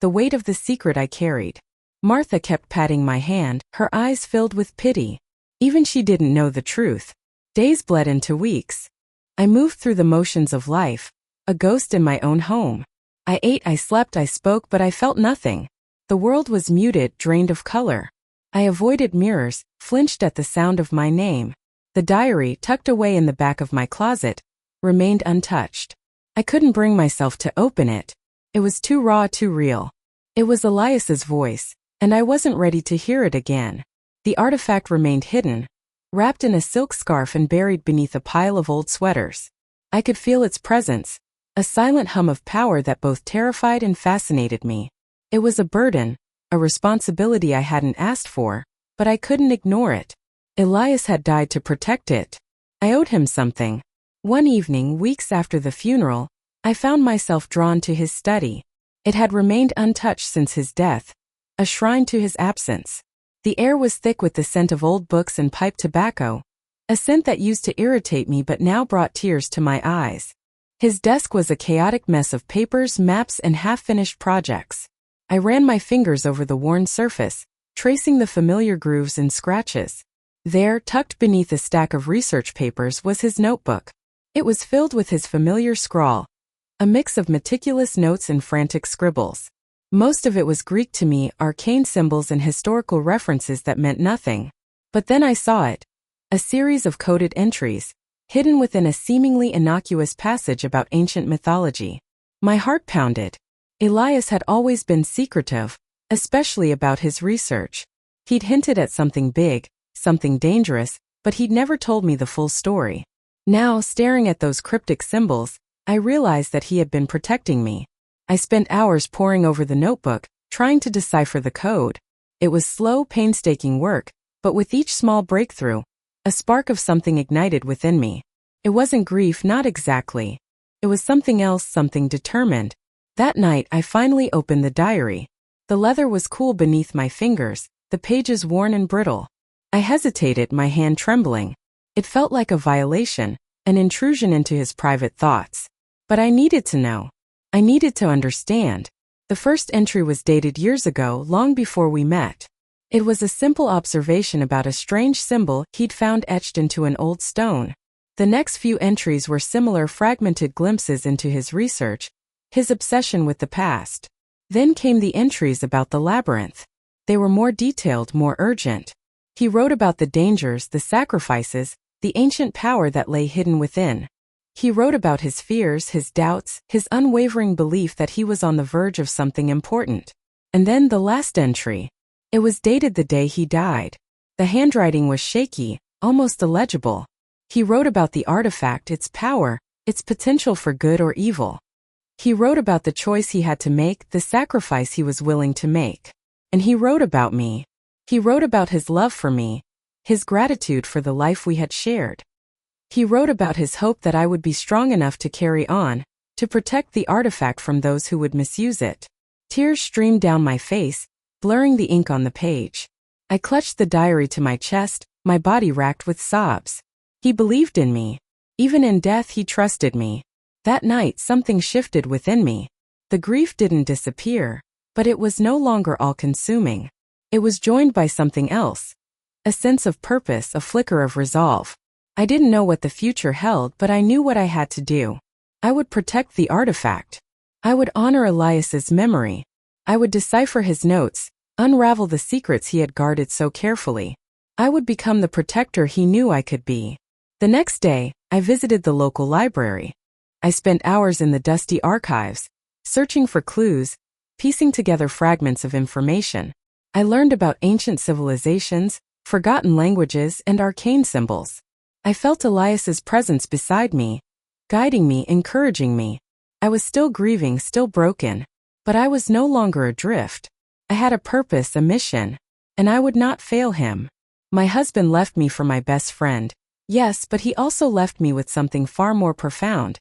Speaker 1: The weight of the secret I carried. Martha kept patting my hand, her eyes filled with pity. Even she didn't know the truth. Days bled into weeks. I moved through the motions of life, a ghost in my own home. I ate, I slept, I spoke, but I felt nothing. The world was muted, drained of color. I avoided mirrors, flinched at the sound of my name. The diary, tucked away in the back of my closet, remained untouched. I couldn't bring myself to open it. It was too raw, too real. It was Elias's voice, and I wasn't ready to hear it again. The artifact remained hidden, wrapped in a silk scarf and buried beneath a pile of old sweaters. I could feel its presence, a silent hum of power that both terrified and fascinated me. It was a burden, a responsibility I hadn't asked for, but I couldn't ignore it. Elias had died to protect it. I owed him something. One evening, weeks after the funeral, I found myself drawn to his study. It had remained untouched since his death, a shrine to his absence. The air was thick with the scent of old books and pipe tobacco, a scent that used to irritate me but now brought tears to my eyes. His desk was a chaotic mess of papers, maps, and half-finished projects. I ran my fingers over the worn surface, tracing the familiar grooves and scratches. There, tucked beneath a stack of research papers, was his notebook. It was filled with his familiar scrawl, a mix of meticulous notes and frantic scribbles. Most of it was Greek to me, arcane symbols and historical references that meant nothing. But then I saw it, a series of coded entries, hidden within a seemingly innocuous passage about ancient mythology. My heart pounded. Elias had always been secretive, especially about his research. He'd hinted at something big, something dangerous, but he'd never told me the full story. Now, staring at those cryptic symbols, I realized that he had been protecting me. I spent hours poring over the notebook, trying to decipher the code. It was slow, painstaking work, but with each small breakthrough, a spark of something ignited within me. It wasn't grief, not exactly. It was something else, something determined. That night, I finally opened the diary. The leather was cool beneath my fingers, the pages worn and brittle. I hesitated, my hand trembling. It felt like a violation, an intrusion into his private thoughts. But I needed to know. I needed to understand. The first entry was dated years ago, long before we met. It was a simple observation about a strange symbol he'd found etched into an old stone. The next few entries were similar, fragmented glimpses into his research, his obsession with the past. Then came the entries about the labyrinth. They were more detailed, more urgent. He wrote about the dangers, the sacrifices, the ancient power that lay hidden within. He wrote about his fears, his doubts, his unwavering belief that he was on the verge of something important. And then the last entry. It was dated the day he died. The handwriting was shaky, almost illegible. He wrote about the artifact, its power, its potential for good or evil. He wrote about the choice he had to make, the sacrifice he was willing to make. And he wrote about me. He wrote about his love for me, his gratitude for the life we had shared. He wrote about his hope that I would be strong enough to carry on, to protect the artifact from those who would misuse it. Tears streamed down my face, blurring the ink on the page. I clutched the diary to my chest, my body racked with sobs. He believed in me. Even in death, he trusted me. That night, something shifted within me. The grief didn't disappear, but it was no longer all-consuming. It was joined by something else. A sense of purpose, a flicker of resolve. I didn't know what the future held, but I knew what I had to do. I would protect the artifact. I would honor Elias's memory. I would decipher his notes, unravel the secrets he had guarded so carefully. I would become the protector he knew I could be. The next day, I visited the local library. I spent hours in the dusty archives, searching for clues, piecing together fragments of information. I learned about ancient civilizations, forgotten languages, and arcane symbols. I felt Elias's presence beside me, guiding me, encouraging me. I was still grieving, still broken, but I was no longer adrift. I had a purpose, a mission, and I would not fail him. My husband left me for my best friend. Yes, but he also left me with something far more profound.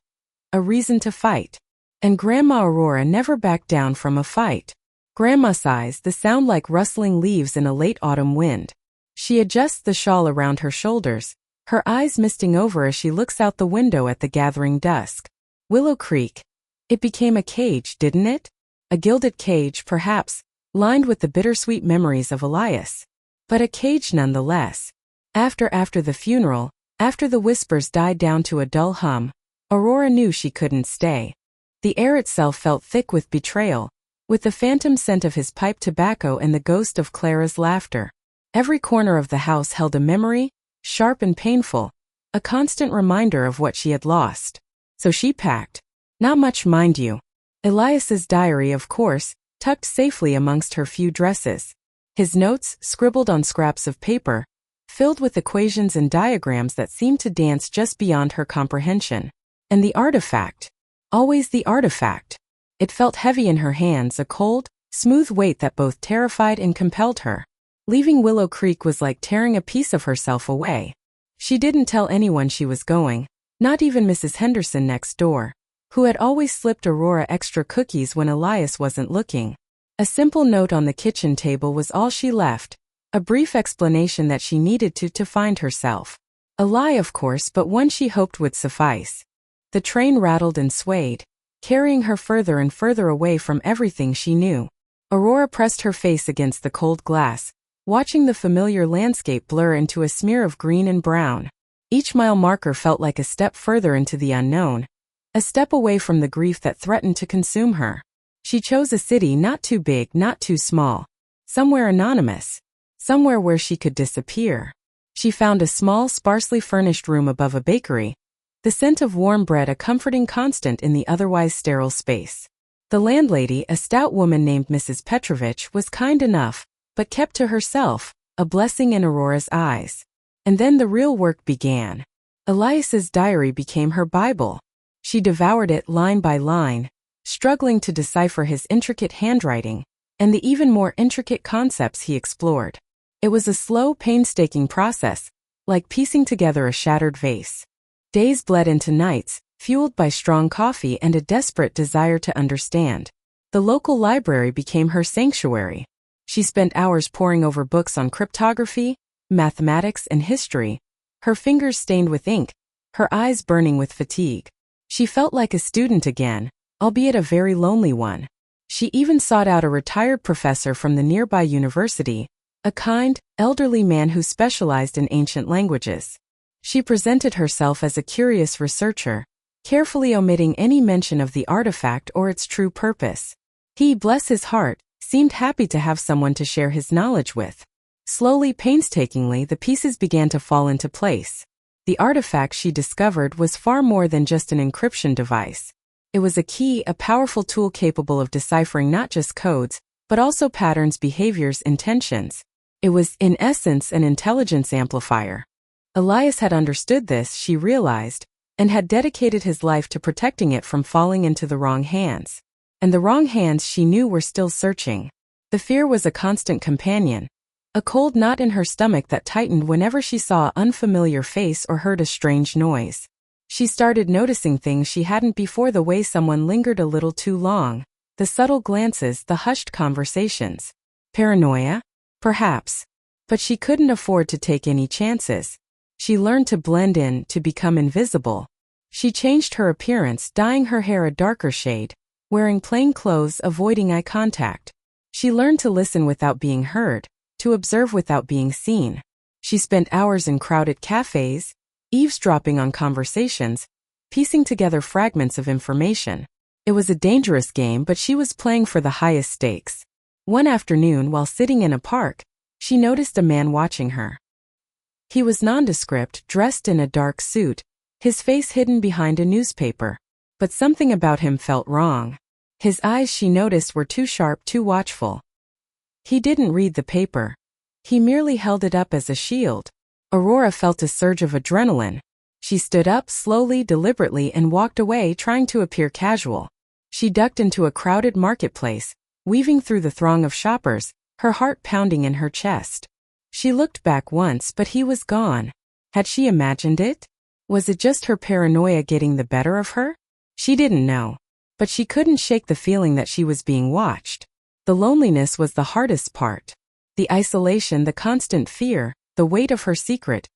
Speaker 1: A reason to fight. And Grandma Aurora never backed down from a fight. Grandma sighs, the sound like rustling leaves in a late autumn wind. She adjusts the shawl around her shoulders, her eyes misting over as she looks out the window at the gathering dusk. Willow Creek. It became a cage, didn't it? A gilded cage, perhaps, lined with the bittersweet memories of Elias. But a cage nonetheless. After the funeral, after the whispers died down to a dull hum, Aurora knew she couldn't stay. The air itself felt thick with betrayal, with the phantom scent of his pipe tobacco and the ghost of Clara's laughter. Every corner of the house held a memory, sharp and painful, a constant reminder of what she had lost. So she packed. Not much, mind you. Elias's diary, of course, tucked safely amongst her few dresses. His notes, scribbled on scraps of paper, filled with equations and diagrams that seemed to dance just beyond her comprehension. And the artifact. Always the artifact. It felt heavy in her hands, a cold, smooth weight that both terrified and compelled her. Leaving Willow Creek was like tearing a piece of herself away. She didn't tell anyone she was going, not even Mrs. Henderson next door, who had always slipped Aurora extra cookies when Elias wasn't looking. A simple note on the kitchen table was all she left, a brief explanation that she needed to find herself. A lie, of course, but one she hoped would suffice. The train rattled and swayed, carrying her further and further away from everything she knew. Aurora pressed her face against the cold glass, watching the familiar landscape blur into a smear of green and brown. Each mile marker felt like a step further into the unknown, a step away from the grief that threatened to consume her. She chose a city not too big, not too small, somewhere anonymous, somewhere where she could disappear. She found a small, sparsely furnished room above a bakery, the scent of warm bread a comforting constant in the otherwise sterile space. The landlady, a stout woman named Mrs. Petrovich, was kind enough, but kept to herself, a blessing in Aurora's eyes. And then the real work began. Elias's diary became her Bible. She devoured it line by line, struggling to decipher his intricate handwriting and the even more intricate concepts he explored. It was a slow, painstaking process, like piecing together a shattered vase. Days bled into nights, fueled by strong coffee and a desperate desire to understand. The local library became her sanctuary. She spent hours poring over books on cryptography, mathematics, and history, her fingers stained with ink, her eyes burning with fatigue. She felt like a student again, albeit a very lonely one. She even sought out a retired professor from the nearby university, a kind, elderly man who specialized in ancient languages. She presented herself as a curious researcher, carefully omitting any mention of the artifact or its true purpose. He, bless his heart, seemed happy to have someone to share his knowledge with. Slowly, painstakingly, the pieces began to fall into place. The artifact she discovered was far more than just an encryption device. It was a key, a powerful tool capable of deciphering not just codes, but also patterns, behaviors, intentions. It was, in essence, an intelligence amplifier. Elias had understood this, she realized, and had dedicated his life to protecting it from falling into the wrong hands. And the wrong hands, she knew, were still searching. The fear was a constant companion, a cold knot in her stomach that tightened whenever she saw an unfamiliar face or heard a strange noise. She started noticing things she hadn't before: the way someone lingered a little too long, the subtle glances, the hushed conversations. Paranoia? Perhaps. But she couldn't afford to take any chances. She learned to blend in, to become invisible. She changed her appearance, dyeing her hair a darker shade, wearing plain clothes, avoiding eye contact. She learned to listen without being heard, to observe without being seen. She spent hours in crowded cafes, eavesdropping on conversations, piecing together fragments of information. It was a dangerous game, but she was playing for the highest stakes. One afternoon, while sitting in a park, she noticed a man watching her. He was nondescript, dressed in a dark suit, his face hidden behind a newspaper. But something about him felt wrong. His eyes, she noticed, were too sharp, too watchful. He didn't read the paper. He merely held it up as a shield. Aurora felt a surge of adrenaline. She stood up slowly, deliberately, and walked away, trying to appear casual. She ducked into a crowded marketplace, weaving through the throng of shoppers, her heart pounding in her chest. She looked back once, but he was gone. Had she imagined it? Was it just her paranoia getting the better of her? She didn't know. But she couldn't shake the feeling that she was being watched. The loneliness was the hardest part. The isolation, the constant fear, the weight of her secret.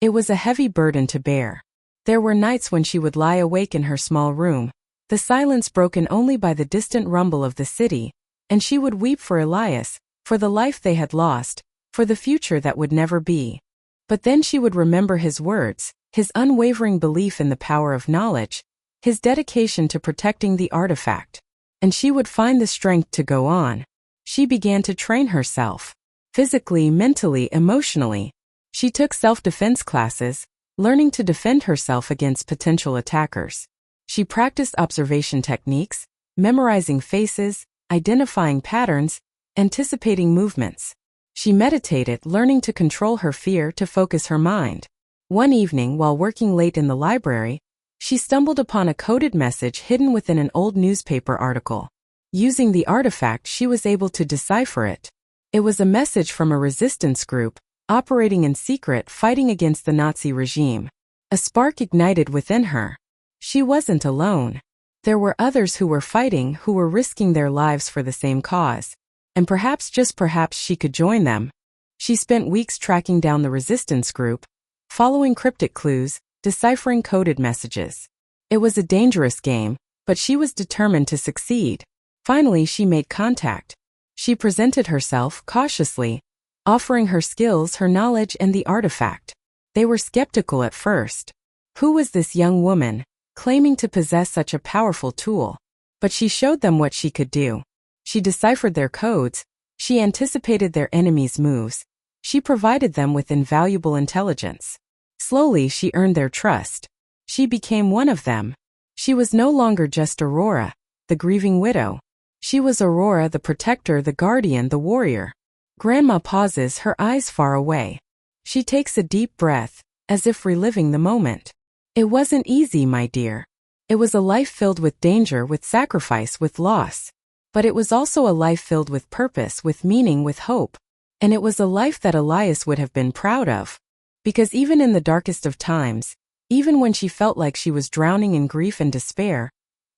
Speaker 1: It was a heavy burden to bear. There were nights when she would lie awake in her small room, the silence broken only by the distant rumble of the city, and she would weep for Elias, for the life they had lost, for the future that would never be. But then she would remember his words, his unwavering belief in the power of knowledge, his dedication to protecting the artifact. And she would find the strength to go on. She began to train herself. Physically, mentally, emotionally. She took self-defense classes, learning to defend herself against potential attackers. She practiced observation techniques, memorizing faces, identifying patterns, anticipating movements. She meditated, learning to control her fear, to focus her mind. One evening, while working late in the library, she stumbled upon a coded message hidden within an old newspaper article. Using the artifact, she was able to decipher it. It was a message from a resistance group, operating in secret, fighting against the Nazi regime. A spark ignited within her. She wasn't alone. There were others who were fighting, who were risking their lives for the same cause. And perhaps, just perhaps, she could join them. She spent weeks tracking down the resistance group, following cryptic clues, deciphering coded messages. It was a dangerous game, but she was determined to succeed. Finally, she made contact. She presented herself cautiously, offering her skills, her knowledge, and the artifact. They were skeptical at first. Who was this young woman, claiming to possess such a powerful tool? But she showed them what she could do. She deciphered their codes. She anticipated their enemies' moves. She provided them with invaluable intelligence. Slowly, she earned their trust. She became one of them. She was no longer just Aurora, the grieving widow. She was Aurora, the protector, the guardian, the warrior. Grandma pauses, her eyes far away. She takes a deep breath, as if reliving the moment. It wasn't easy, my dear. It was a life filled with danger, with sacrifice, with loss. But it was also a life filled with purpose, with meaning, with hope. And it was a life that Elias would have been proud of. Because even in the darkest of times, even when she felt like she was drowning in grief and despair,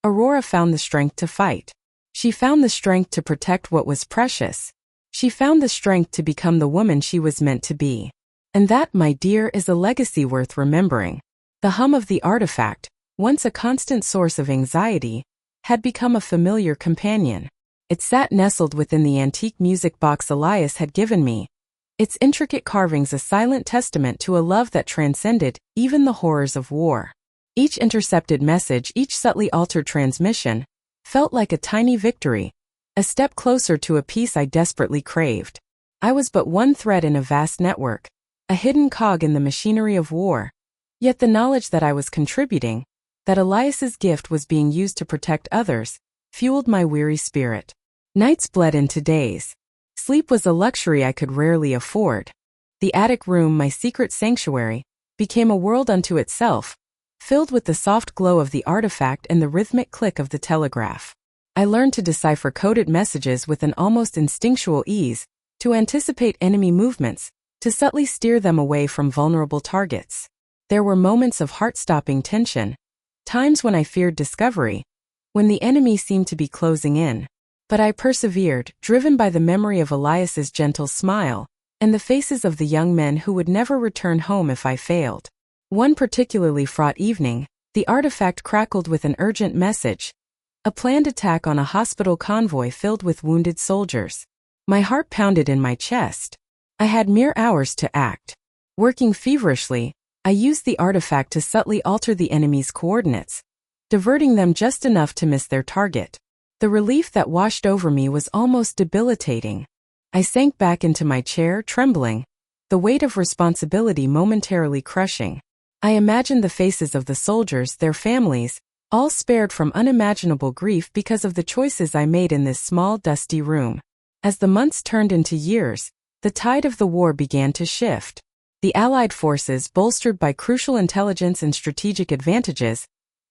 Speaker 1: Aurora found the strength to fight. She found the strength to protect what was precious. She found the strength to become the woman she was meant to be. And that, my dear, is a legacy worth remembering. The hum of the artifact, once a constant source of anxiety, had become a familiar companion. It sat nestled within the antique music box Elias had given me, its intricate carvings a silent testament to a love that transcended even the horrors of war. Each intercepted message, each subtly altered transmission, felt like a tiny victory, a step closer to a peace I desperately craved. I was but one thread in a vast network, a hidden cog in the machinery of war. Yet the knowledge that I was contributing, that Elias's gift was being used to protect others, fueled my weary spirit. Nights bled into days. Sleep was a luxury I could rarely afford. The attic room, my secret sanctuary, became a world unto itself, filled with the soft glow of the artifact and the rhythmic click of the telegraph. I learned to decipher coded messages with an almost instinctual ease, to anticipate enemy movements, to subtly steer them away from vulnerable targets. There were moments of heart-stopping tension, times when I feared discovery, when the enemy seemed to be closing in. But I persevered, driven by the memory of Elias's gentle smile, and the faces of the young men who would never return home if I failed. One particularly fraught evening, the artifact crackled with an urgent message, a planned attack on a hospital convoy filled with wounded soldiers. My heart pounded in my chest. I had mere hours to act. Working feverishly, I used the artifact to subtly alter the enemy's coordinates, diverting them just enough to miss their target. The relief that washed over me was almost debilitating. I sank back into my chair, trembling, the weight of responsibility momentarily crushing. I imagined the faces of the soldiers, their families, all spared from unimaginable grief because of the choices I made in this small, dusty room. As the months turned into years, the tide of the war began to shift. The Allied forces, bolstered by crucial intelligence and strategic advantages,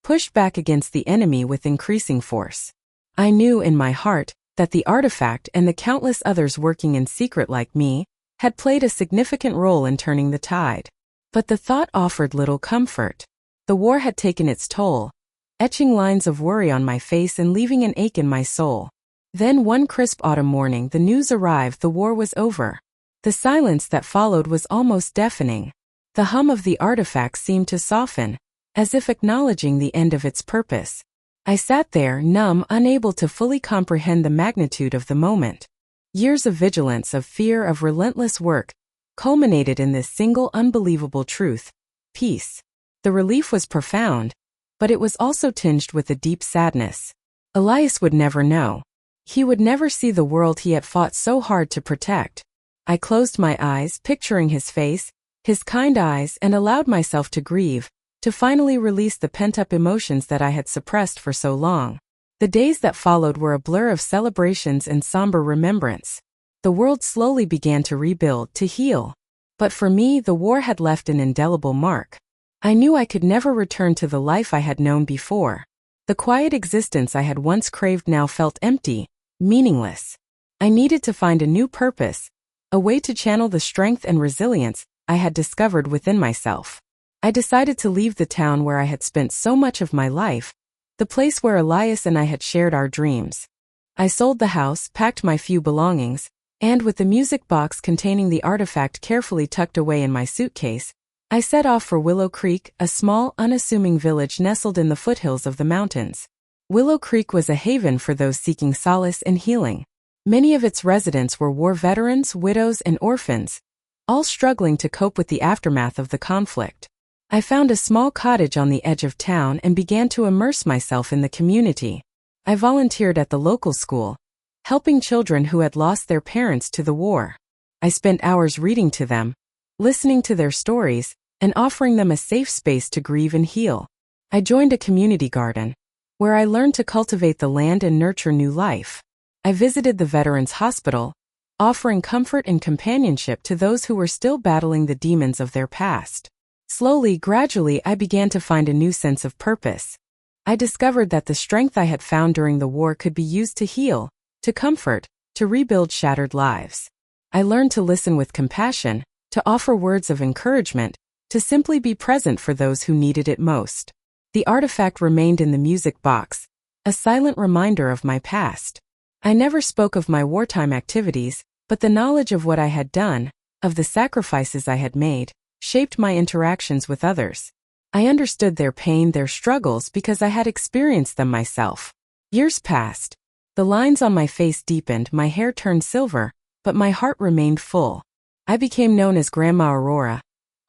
Speaker 1: pushed back against the enemy with increasing force. I knew in my heart that the artifact and the countless others working in secret like me had played a significant role in turning the tide. But the thought offered little comfort. The war had taken its toll, etching lines of worry on my face and leaving an ache in my soul. Then one crisp autumn morning the news arrived: the war was over. The silence that followed was almost deafening. The hum of the artifact seemed to soften, as if acknowledging the end of its purpose. I sat there, numb, unable to fully comprehend the magnitude of the moment. Years of vigilance, of fear, of relentless work, culminated in this single unbelievable truth: peace. The relief was profound, but it was also tinged with a deep sadness. Elias would never know. He would never see the world he had fought so hard to protect. I closed my eyes, picturing his face, his kind eyes, and allowed myself to grieve, to finally release the pent-up emotions that I had suppressed for so long. The days that followed were a blur of celebrations and somber remembrance. The world slowly began to rebuild, to heal. But for me, the war had left an indelible mark. I knew I could never return to the life I had known before. The quiet existence I had once craved now felt empty, meaningless. I needed to find a new purpose, a way to channel the strength and resilience I had discovered within myself. I decided to leave the town where I had spent so much of my life, the place where Elias and I had shared our dreams. I sold the house, packed my few belongings, and with the music box containing the artifact carefully tucked away in my suitcase, I set off for Willow Creek, a small, unassuming village nestled in the foothills of the mountains. Willow Creek was a haven for those seeking solace and healing. Many of its residents were war veterans, widows, and orphans, all struggling to cope with the aftermath of the conflict. I found a small cottage on the edge of town and began to immerse myself in the community. I volunteered at the local school, helping children who had lost their parents to the war. I spent hours reading to them, listening to their stories, and offering them a safe space to grieve and heal. I joined a community garden, where I learned to cultivate the land and nurture new life. I visited the Veterans Hospital, offering comfort and companionship to those who were still battling the demons of their past. Slowly, gradually, I began to find a new sense of purpose. I discovered that the strength I had found during the war could be used to heal, to comfort, to rebuild shattered lives. I learned to listen with compassion, to offer words of encouragement, to simply be present for those who needed it most. The artifact remained in the music box, a silent reminder of my past. I never spoke of my wartime activities, but the knowledge of what I had done, of the sacrifices I had made, shaped my interactions with others. I understood their pain, their struggles, because I had experienced them myself. Years passed. The lines on my face deepened, my hair turned silver, but my heart remained full. I became known as Grandma Aurora,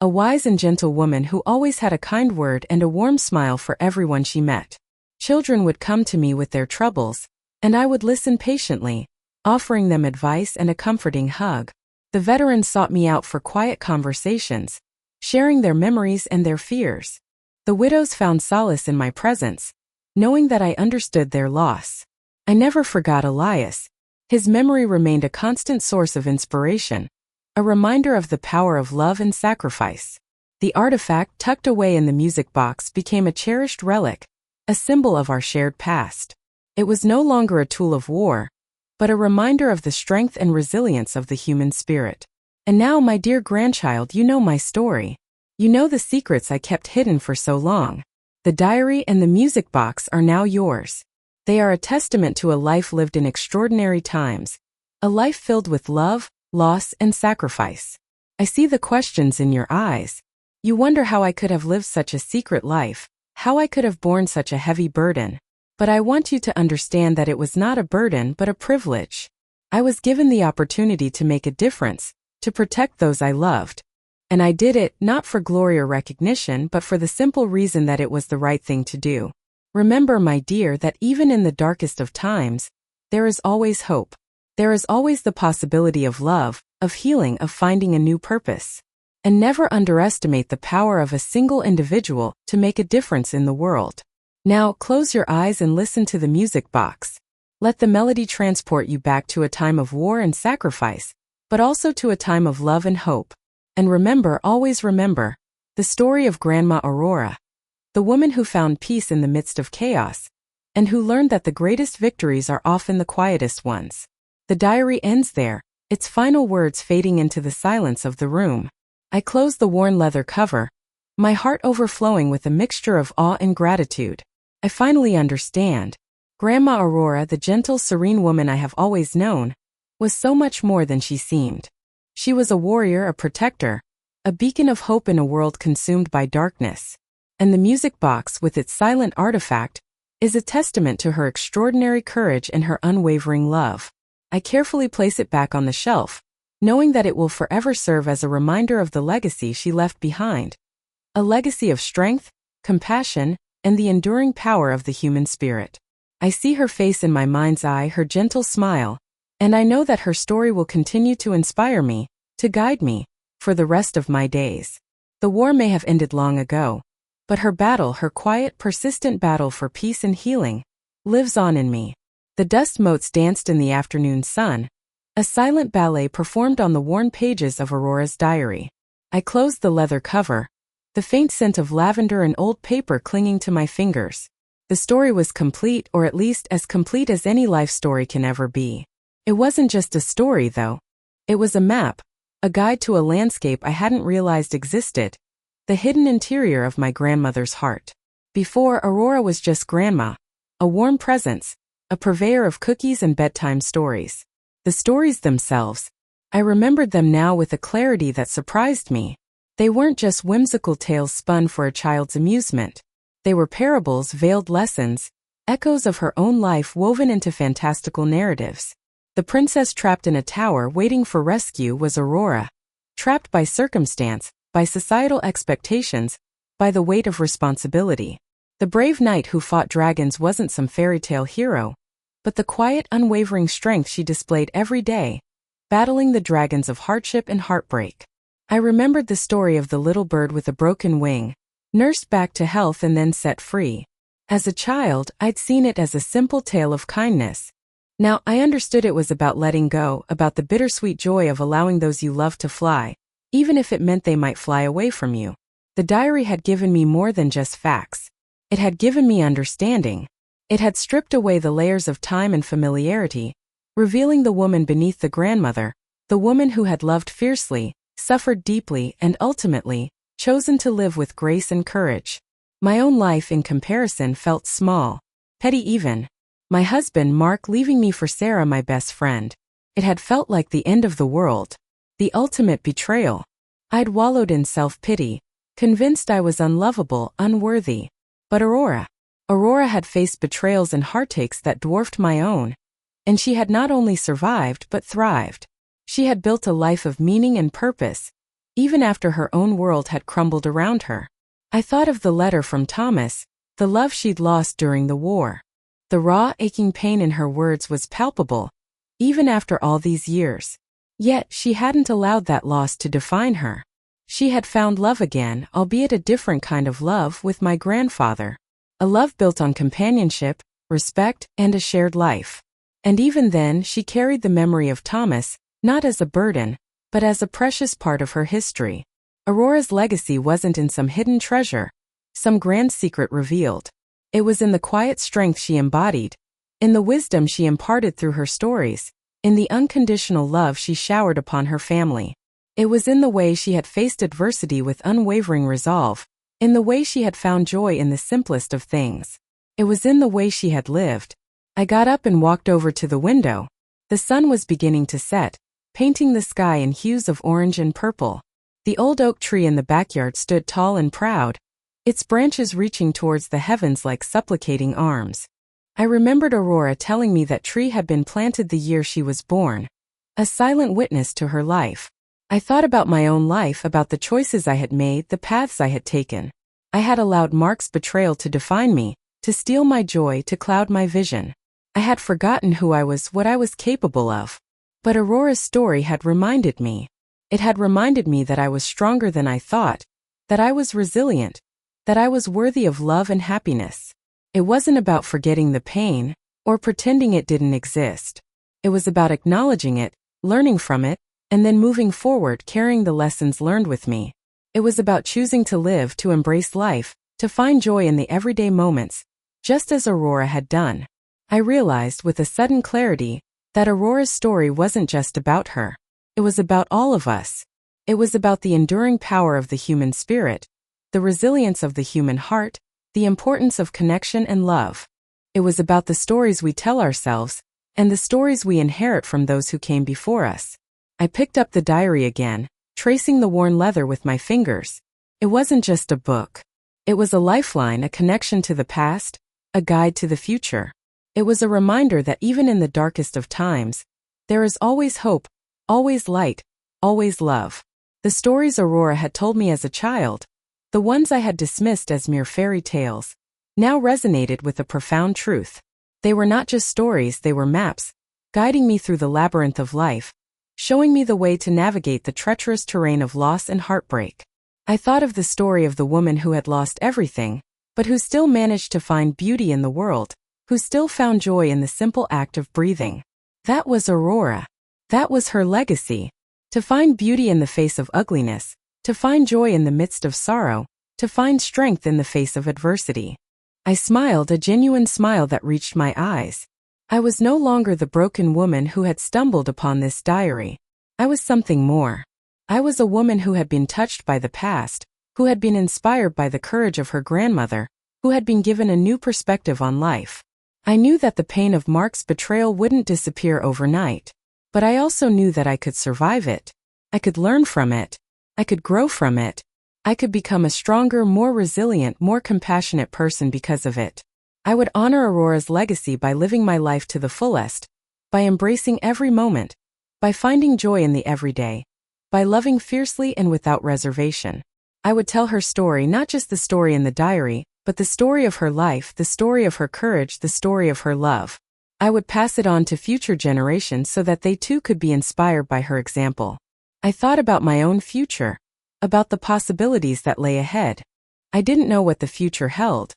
Speaker 1: a wise and gentle woman who always had a kind word and a warm smile for everyone she met. Children would come to me with their troubles, and I would listen patiently, offering them advice and a comforting hug. The veterans sought me out for quiet conversations, sharing their memories and their fears. The widows found solace in my presence, knowing that I understood their loss. I never forgot Elias. His memory remained a constant source of inspiration, a reminder of the power of love and sacrifice. The artifact tucked away in the music box became a cherished relic, a symbol of our shared past. It was no longer a tool of war, but a reminder of the strength and resilience of the human spirit. And now, my dear grandchild, you know my story. You know the secrets I kept hidden for so long. The diary and the music box are now yours. They are a testament to a life lived in extraordinary times, a life filled with love, loss, and sacrifice. I see the questions in your eyes. You wonder how I could have lived such a secret life, how I could have borne such a heavy burden. But I want you to understand that it was not a burden but a privilege. I was given the opportunity to make a difference, to protect those I loved. And I did it, not for glory or recognition, but for the simple reason that it was the right thing to do. Remember, my dear, that even in the darkest of times, there is always hope. There is always the possibility of love, of healing, of finding a new purpose. And never underestimate the power of a single individual to make a difference in the world. Now, close your eyes and listen to the music box. Let the melody transport you back to a time of war and sacrifice, but also to a time of love and hope. And remember, always remember, the story of Grandma Aurora, the woman who found peace in the midst of chaos, and who learned that the greatest victories are often the quietest ones. The diary ends there, its final words fading into the silence of the room. I close the worn leather cover, my heart overflowing with a mixture of awe and gratitude. I finally understand. Grandma Aurora, the gentle, serene woman I have always known, was so much more than she seemed. She was a warrior, a protector, a beacon of hope in a world consumed by darkness. And the music box, with its silent artifact, is a testament to her extraordinary courage and her unwavering love. I carefully place it back on the shelf, knowing that it will forever serve as a reminder of the legacy she left behind. A legacy of strength, compassion, and the enduring power of the human spirit. I see her face in my mind's eye, her gentle smile, and I know that her story will continue to inspire me, to guide me, for the rest of my days. The war may have ended long ago, but her battle, her quiet, persistent battle for peace and healing, lives on in me. The dust motes danced in the afternoon sun, a silent ballet performed on the worn pages of Aurora's diary. I closed the leather cover, the faint scent of lavender and old paper clinging to my fingers. The story was complete, or at least as complete as any life story can ever be. It wasn't just a story, though. It was a map, a guide to a landscape I hadn't realized existed, the hidden interior of my grandmother's heart. Before, Aurora was just Grandma, a warm presence, a purveyor of cookies and bedtime stories. The stories themselves, I remembered them now with a clarity that surprised me. They weren't just whimsical tales spun for a child's amusement. They were parables, veiled lessons, echoes of her own life woven into fantastical narratives. The princess trapped in a tower waiting for rescue was Aurora. Trapped by circumstance, by societal expectations, by the weight of responsibility. The brave knight who fought dragons wasn't some fairy tale hero, but the quiet, unwavering strength she displayed every day, battling the dragons of hardship and heartbreak. I remembered the story of the little bird with a broken wing, nursed back to health and then set free. As a child, I'd seen it as a simple tale of kindness. Now, I understood it was about letting go, about the bittersweet joy of allowing those you love to fly, even if it meant they might fly away from you. The diary had given me more than just facts. It had given me understanding. It had stripped away the layers of time and familiarity, revealing the woman beneath the grandmother, the woman who had loved fiercely, suffered deeply, and ultimately, chosen to live with grace and courage. My own life in comparison felt small, petty even. My husband Mark leaving me for Sarah, my best friend. It had felt like the end of the world. The ultimate betrayal. I'd wallowed in self-pity, convinced I was unlovable, unworthy. But Aurora had faced betrayals and heartaches that dwarfed my own. And she had not only survived but thrived. She had built a life of meaning and purpose, even after her own world had crumbled around her. I thought of the letter from Thomas, the love she'd lost during the war. The raw, aching pain in her words was palpable, even after all these years. Yet, she hadn't allowed that loss to define her. She had found love again, albeit a different kind of love, with my grandfather. A love built on companionship, respect, and a shared life. And even then, she carried the memory of Thomas, not as a burden, but as a precious part of her history. Aurora's legacy wasn't in some hidden treasure, some grand secret revealed. It was in the quiet strength she embodied, in the wisdom she imparted through her stories, in the unconditional love she showered upon her family. It was in the way she had faced adversity with unwavering resolve, in the way she had found joy in the simplest of things. It was in the way she had lived. I got up and walked over to the window. The sun was beginning to set, painting the sky in hues of orange and purple. The old oak tree in the backyard stood tall and proud, its branches reaching towards the heavens like supplicating arms. I remembered Aurora telling me that tree had been planted the year she was born, a silent witness to her life. I thought about my own life, about the choices I had made, the paths I had taken. I had allowed Mark's betrayal to define me, to steal my joy, to cloud my vision. I had forgotten who I was, what I was capable of. But Aurora's story had reminded me. It had reminded me that I was stronger than I thought, that I was resilient, that I was worthy of love and happiness. It wasn't about forgetting the pain, or pretending it didn't exist. It was about acknowledging it, learning from it, and then moving forward, carrying the lessons learned with me. It was about choosing to live, to embrace life, to find joy in the everyday moments, just as Aurora had done. I realized with a sudden clarity that Aurora's story wasn't just about her. It was about all of us. It was about the enduring power of the human spirit, the resilience of the human heart, the importance of connection and love. It was about the stories we tell ourselves, and the stories we inherit from those who came before us. I picked up the diary again, tracing the worn leather with my fingers. It wasn't just a book. It was a lifeline, a connection to the past, a guide to the future. It was a reminder that even in the darkest of times, there is always hope, always light, always love. The stories Aurora had told me as a child, the ones I had dismissed as mere fairy tales, now resonated with a profound truth. They were not just stories, they were maps, guiding me through the labyrinth of life, showing me the way to navigate the treacherous terrain of loss and heartbreak. I thought of the story of the woman who had lost everything, but who still managed to find beauty in the world, who still found joy in the simple act of breathing. That was Aurora. That was her legacy. To find beauty in the face of ugliness, to find joy in the midst of sorrow, to find strength in the face of adversity. I smiled, a genuine smile that reached my eyes. I was no longer the broken woman who had stumbled upon this diary. I was something more. I was a woman who had been touched by the past, who had been inspired by the courage of her grandmother, who had been given a new perspective on life. I knew that the pain of Mark's betrayal wouldn't disappear overnight. But I also knew that I could survive it. I could learn from it. I could grow from it. I could become a stronger, more resilient, more compassionate person because of it. I would honor Aurora's legacy by living my life to the fullest, by embracing every moment, by finding joy in the everyday, by loving fiercely and without reservation. I would tell her story, not just the story in the diary, but the story of her life, the story of her courage, the story of her love. I would pass it on to future generations so that they too could be inspired by her example. I thought about my own future, about the possibilities that lay ahead. I didn't know what the future held,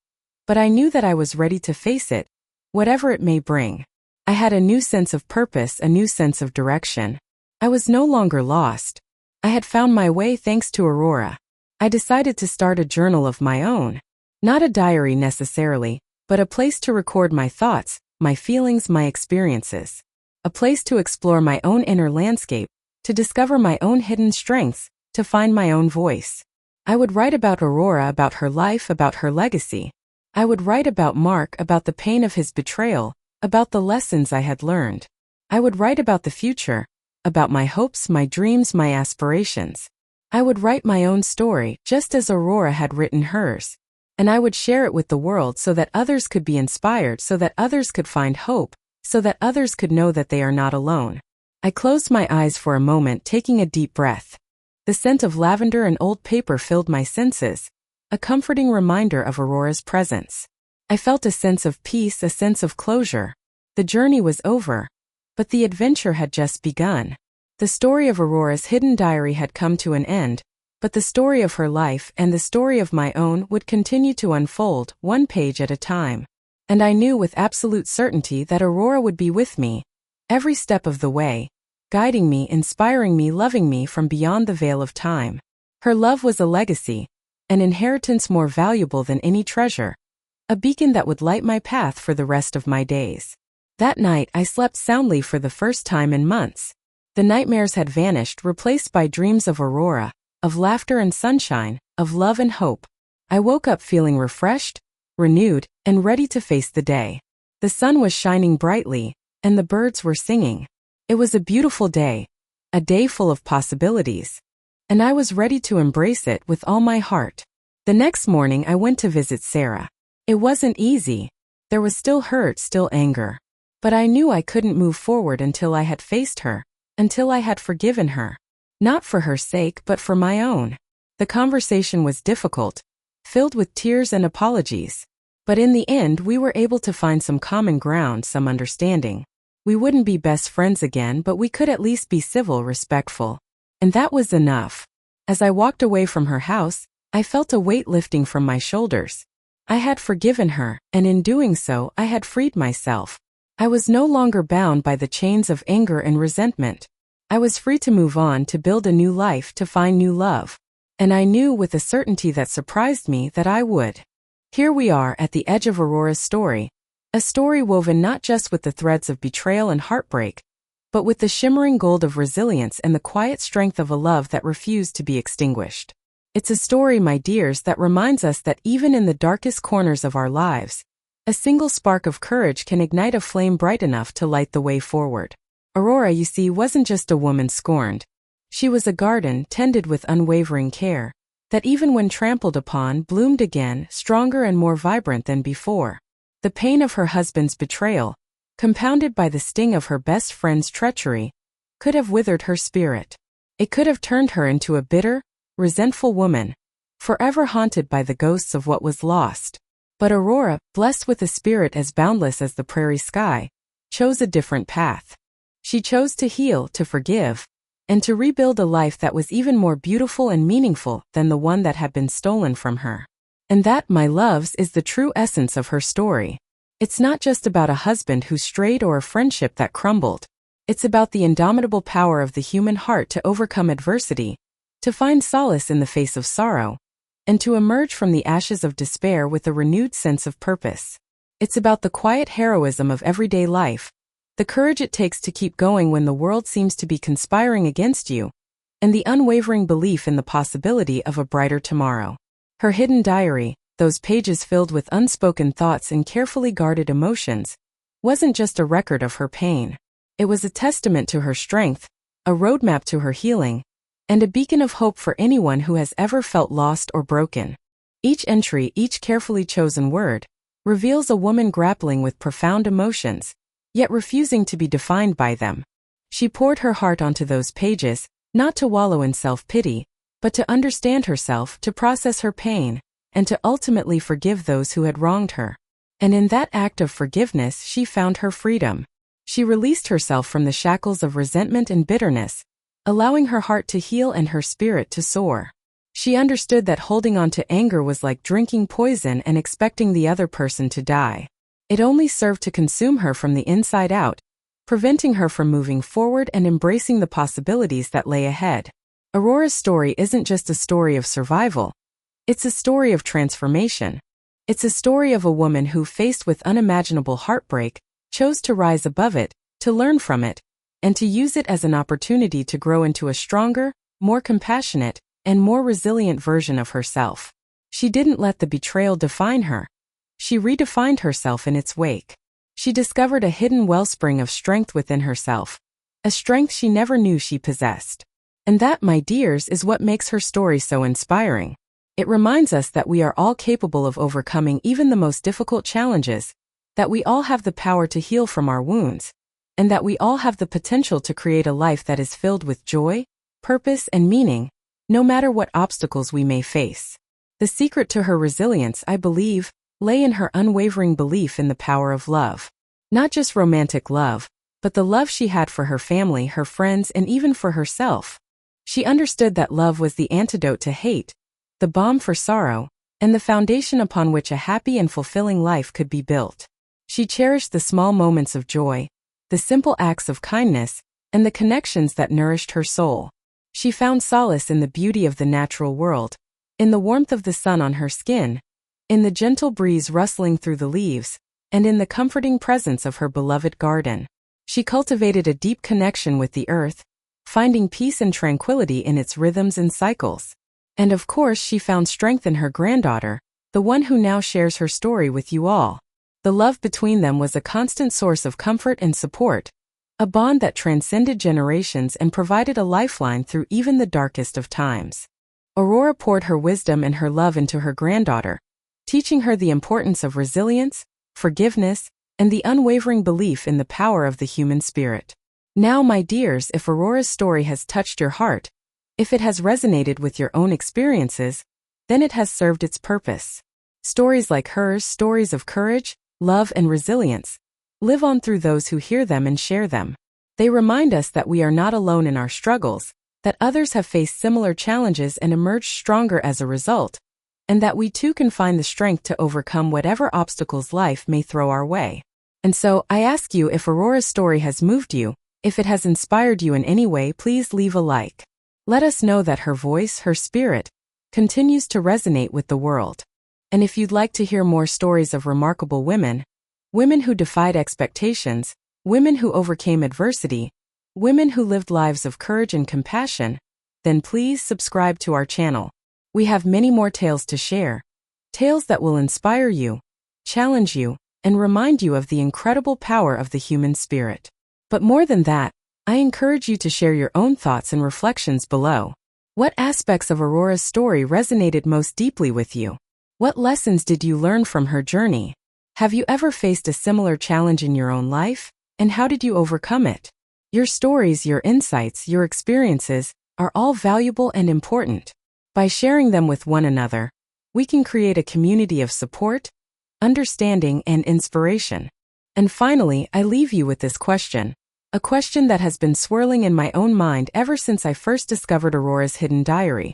Speaker 1: but I knew that I was ready to face it, whatever it may bring. I had a new sense of purpose, a new sense of direction. I was no longer lost. I had found my way thanks to Aurora. I decided to start a journal of my own. Not a diary necessarily, but a place to record my thoughts, my feelings, my experiences. A place to explore my own inner landscape, to discover my own hidden strengths, to find my own voice. I would write about Aurora, about her life, about her legacy. I would write about Mark, about the pain of his betrayal, about the lessons I had learned. I would write about the future, about my hopes, my dreams, my aspirations. I would write my own story, just as Aurora had written hers. And I would share it with the world so that others could be inspired, so that others could find hope, so that others could know that they are not alone. I closed my eyes for a moment, taking a deep breath. The scent of lavender and old paper filled my senses, a comforting reminder of Aurora's presence. I felt a sense of peace, a sense of closure. The journey was over, but the adventure had just begun. The story of Aurora's hidden diary had come to an end, but the story of her life and the story of my own would continue to unfold, one page at a time. And I knew with absolute certainty that Aurora would be with me, every step of the way, guiding me, inspiring me, loving me from beyond the veil of time. Her love was a legacy, an inheritance more valuable than any treasure, a beacon that would light my path for the rest of my days. That night I slept soundly for the first time in months. The nightmares had vanished, replaced by dreams of Aurora, of laughter and sunshine, of love and hope. I woke up feeling refreshed, renewed, and ready to face the day. The sun was shining brightly, and the birds were singing. It was a beautiful day, a day full of possibilities. And I was ready to embrace it with all my heart. The next morning I went to visit Sarah. It wasn't easy. There was still hurt, still anger. But I knew I couldn't move forward until I had faced her, until I had forgiven her. Not for her sake, but for my own. The conversation was difficult, filled with tears and apologies. But in the end we were able to find some common ground, some understanding. We wouldn't be best friends again, but we could at least be civil, respectful. And that was enough. As I walked away from her house, I felt a weight lifting from my shoulders. I had forgiven her, and in doing so, I had freed myself. I was no longer bound by the chains of anger and resentment. I was free to move on, to build a new life, to find new love. And I knew with a certainty that surprised me that I would. Here we are at the edge of Aurora's story, a story woven not just with the threads of betrayal and heartbreak, but with the shimmering gold of resilience and the quiet strength of a love that refused to be extinguished. It's a story, my dears, that reminds us that even in the darkest corners of our lives, a single spark of courage can ignite a flame bright enough to light the way forward. Aurora, you see, wasn't just a woman scorned. She was a garden tended with unwavering care, that even when trampled upon bloomed again, stronger and more vibrant than before. The pain of her husband's betrayal, compounded by the sting of her best friend's treachery, could have withered her spirit. It could have turned her into a bitter, resentful woman, forever haunted by the ghosts of what was lost. But Aurora, blessed with a spirit as boundless as the prairie sky, chose a different path. She chose to heal, to forgive, and to rebuild a life that was even more beautiful and meaningful than the one that had been stolen from her. And that, my loves, is the true essence of her story. It's not just about a husband who strayed or a friendship that crumbled. It's about the indomitable power of the human heart to overcome adversity, to find solace in the face of sorrow, and to emerge from the ashes of despair with a renewed sense of purpose. It's about the quiet heroism of everyday life, the courage it takes to keep going when the world seems to be conspiring against you, and the unwavering belief in the possibility of a brighter tomorrow. Her hidden diary, those pages filled with unspoken thoughts and carefully guarded emotions, wasn't just a record of her pain. It was a testament to her strength, a roadmap to her healing, and a beacon of hope for anyone who has ever felt lost or broken. Each entry, each carefully chosen word, reveals a woman grappling with profound emotions, yet refusing to be defined by them. She poured her heart onto those pages, not to wallow in self-pity, but to understand herself, to process her pain, and to ultimately forgive those who had wronged her. And in that act of forgiveness she found her freedom. She released herself from the shackles of resentment and bitterness, allowing her heart to heal and her spirit to soar. She understood that holding on to anger was like drinking poison and expecting the other person to die. It only served to consume her from the inside out, preventing her from moving forward and embracing the possibilities that lay ahead. Aurora's story isn't just a story of survival. It's a story of transformation. It's a story of a woman who, faced with unimaginable heartbreak, chose to rise above it, to learn from it, and to use it as an opportunity to grow into a stronger, more compassionate, and more resilient version of herself. She didn't let the betrayal define her. She redefined herself in its wake. She discovered a hidden wellspring of strength within herself, a strength she never knew she possessed. And that, my dears, is what makes her story so inspiring. It reminds us that we are all capable of overcoming even the most difficult challenges, that we all have the power to heal from our wounds, and that we all have the potential to create a life that is filled with joy, purpose, and meaning, no matter what obstacles we may face. The secret to her resilience, I believe, lay in her unwavering belief in the power of love. Not just romantic love, but the love she had for her family, her friends, and even for herself. She understood that love was the antidote to hate, the balm for sorrow, and the foundation upon which a happy and fulfilling life could be built. She cherished the small moments of joy, the simple acts of kindness, and the connections that nourished her soul. She found solace in the beauty of the natural world, in the warmth of the sun on her skin, in the gentle breeze rustling through the leaves, and in the comforting presence of her beloved garden. She cultivated a deep connection with the earth, finding peace and tranquility in its rhythms and cycles. And of course, she found strength in her granddaughter, the one who now shares her story with you all. The love between them was a constant source of comfort and support, a bond that transcended generations and provided a lifeline through even the darkest of times. Aurora poured her wisdom and her love into her granddaughter, teaching her the importance of resilience, forgiveness, and the unwavering belief in the power of the human spirit. Now, my dears, if Aurora's story has touched your heart, if it has resonated with your own experiences, then it has served its purpose. Stories like hers, stories of courage, love, and resilience, live on through those who hear them and share them. They remind us that we are not alone in our struggles, that others have faced similar challenges and emerged stronger as a result, and that we too can find the strength to overcome whatever obstacles life may throw our way. And so, I ask you, if Aurora's story has moved you, if it has inspired you in any way, please leave a like. Let us know that her voice, her spirit, continues to resonate with the world. And if you'd like to hear more stories of remarkable women, women who defied expectations, women who overcame adversity, women who lived lives of courage and compassion, then please subscribe to our channel. We have many more tales to share, tales that will inspire you, challenge you, and remind you of the incredible power of the human spirit. But more than that, I encourage you to share your own thoughts and reflections below. What aspects of Aurora's story resonated most deeply with you? What lessons did you learn from her journey? Have you ever faced a similar challenge in your own life? And how did you overcome it? Your stories, your insights, your experiences are all valuable and important. By sharing them with one another, we can create a community of support, understanding, and inspiration. And finally, I leave you with this question, a question that has been swirling in my own mind ever since I first discovered Aurora's hidden diary.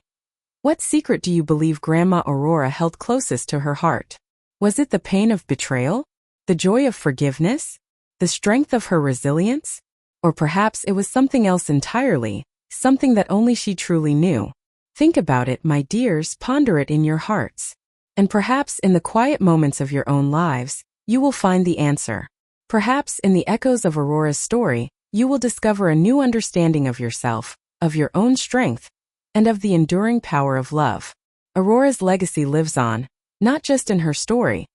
Speaker 1: What secret do you believe Grandma Aurora held closest to her heart? Was it the pain of betrayal? The joy of forgiveness? The strength of her resilience? Or perhaps it was something else entirely, something that only she truly knew. Think about it, my dears, ponder it in your hearts. And perhaps in the quiet moments of your own lives, you will find the answer. Perhaps in the echoes of Aurora's story, you will discover a new understanding of yourself, of your own strength, and of the enduring power of love. Aurora's legacy lives on, not just in her story,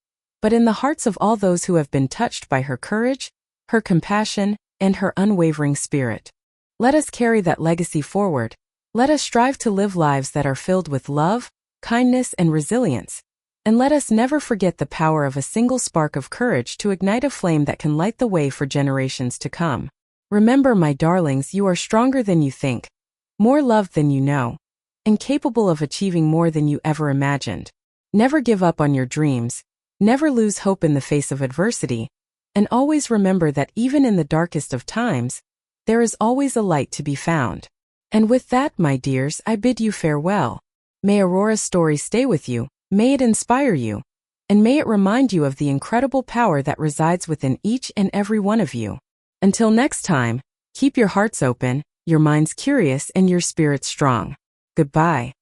Speaker 1: but in the hearts of all those who have been touched by her courage, her compassion, and her unwavering spirit. Let us carry that legacy forward. Let us strive to live lives that are filled with love, kindness, and resilience. And let us never forget the power of a single spark of courage to ignite a flame that can light the way for generations to come. Remember, my darlings, you are stronger than you think, more loved than you know, and capable of achieving more than you ever imagined. Never give up on your dreams, never lose hope in the face of adversity, and always remember that even in the darkest of times, there is always a light to be found. And with that, my dears, I bid you farewell. May Aurora's story stay with you, may it inspire you, and may it remind you of the incredible power that resides within each and every one of you. Until next time, keep your hearts open, your minds curious, and your spirits strong. Goodbye.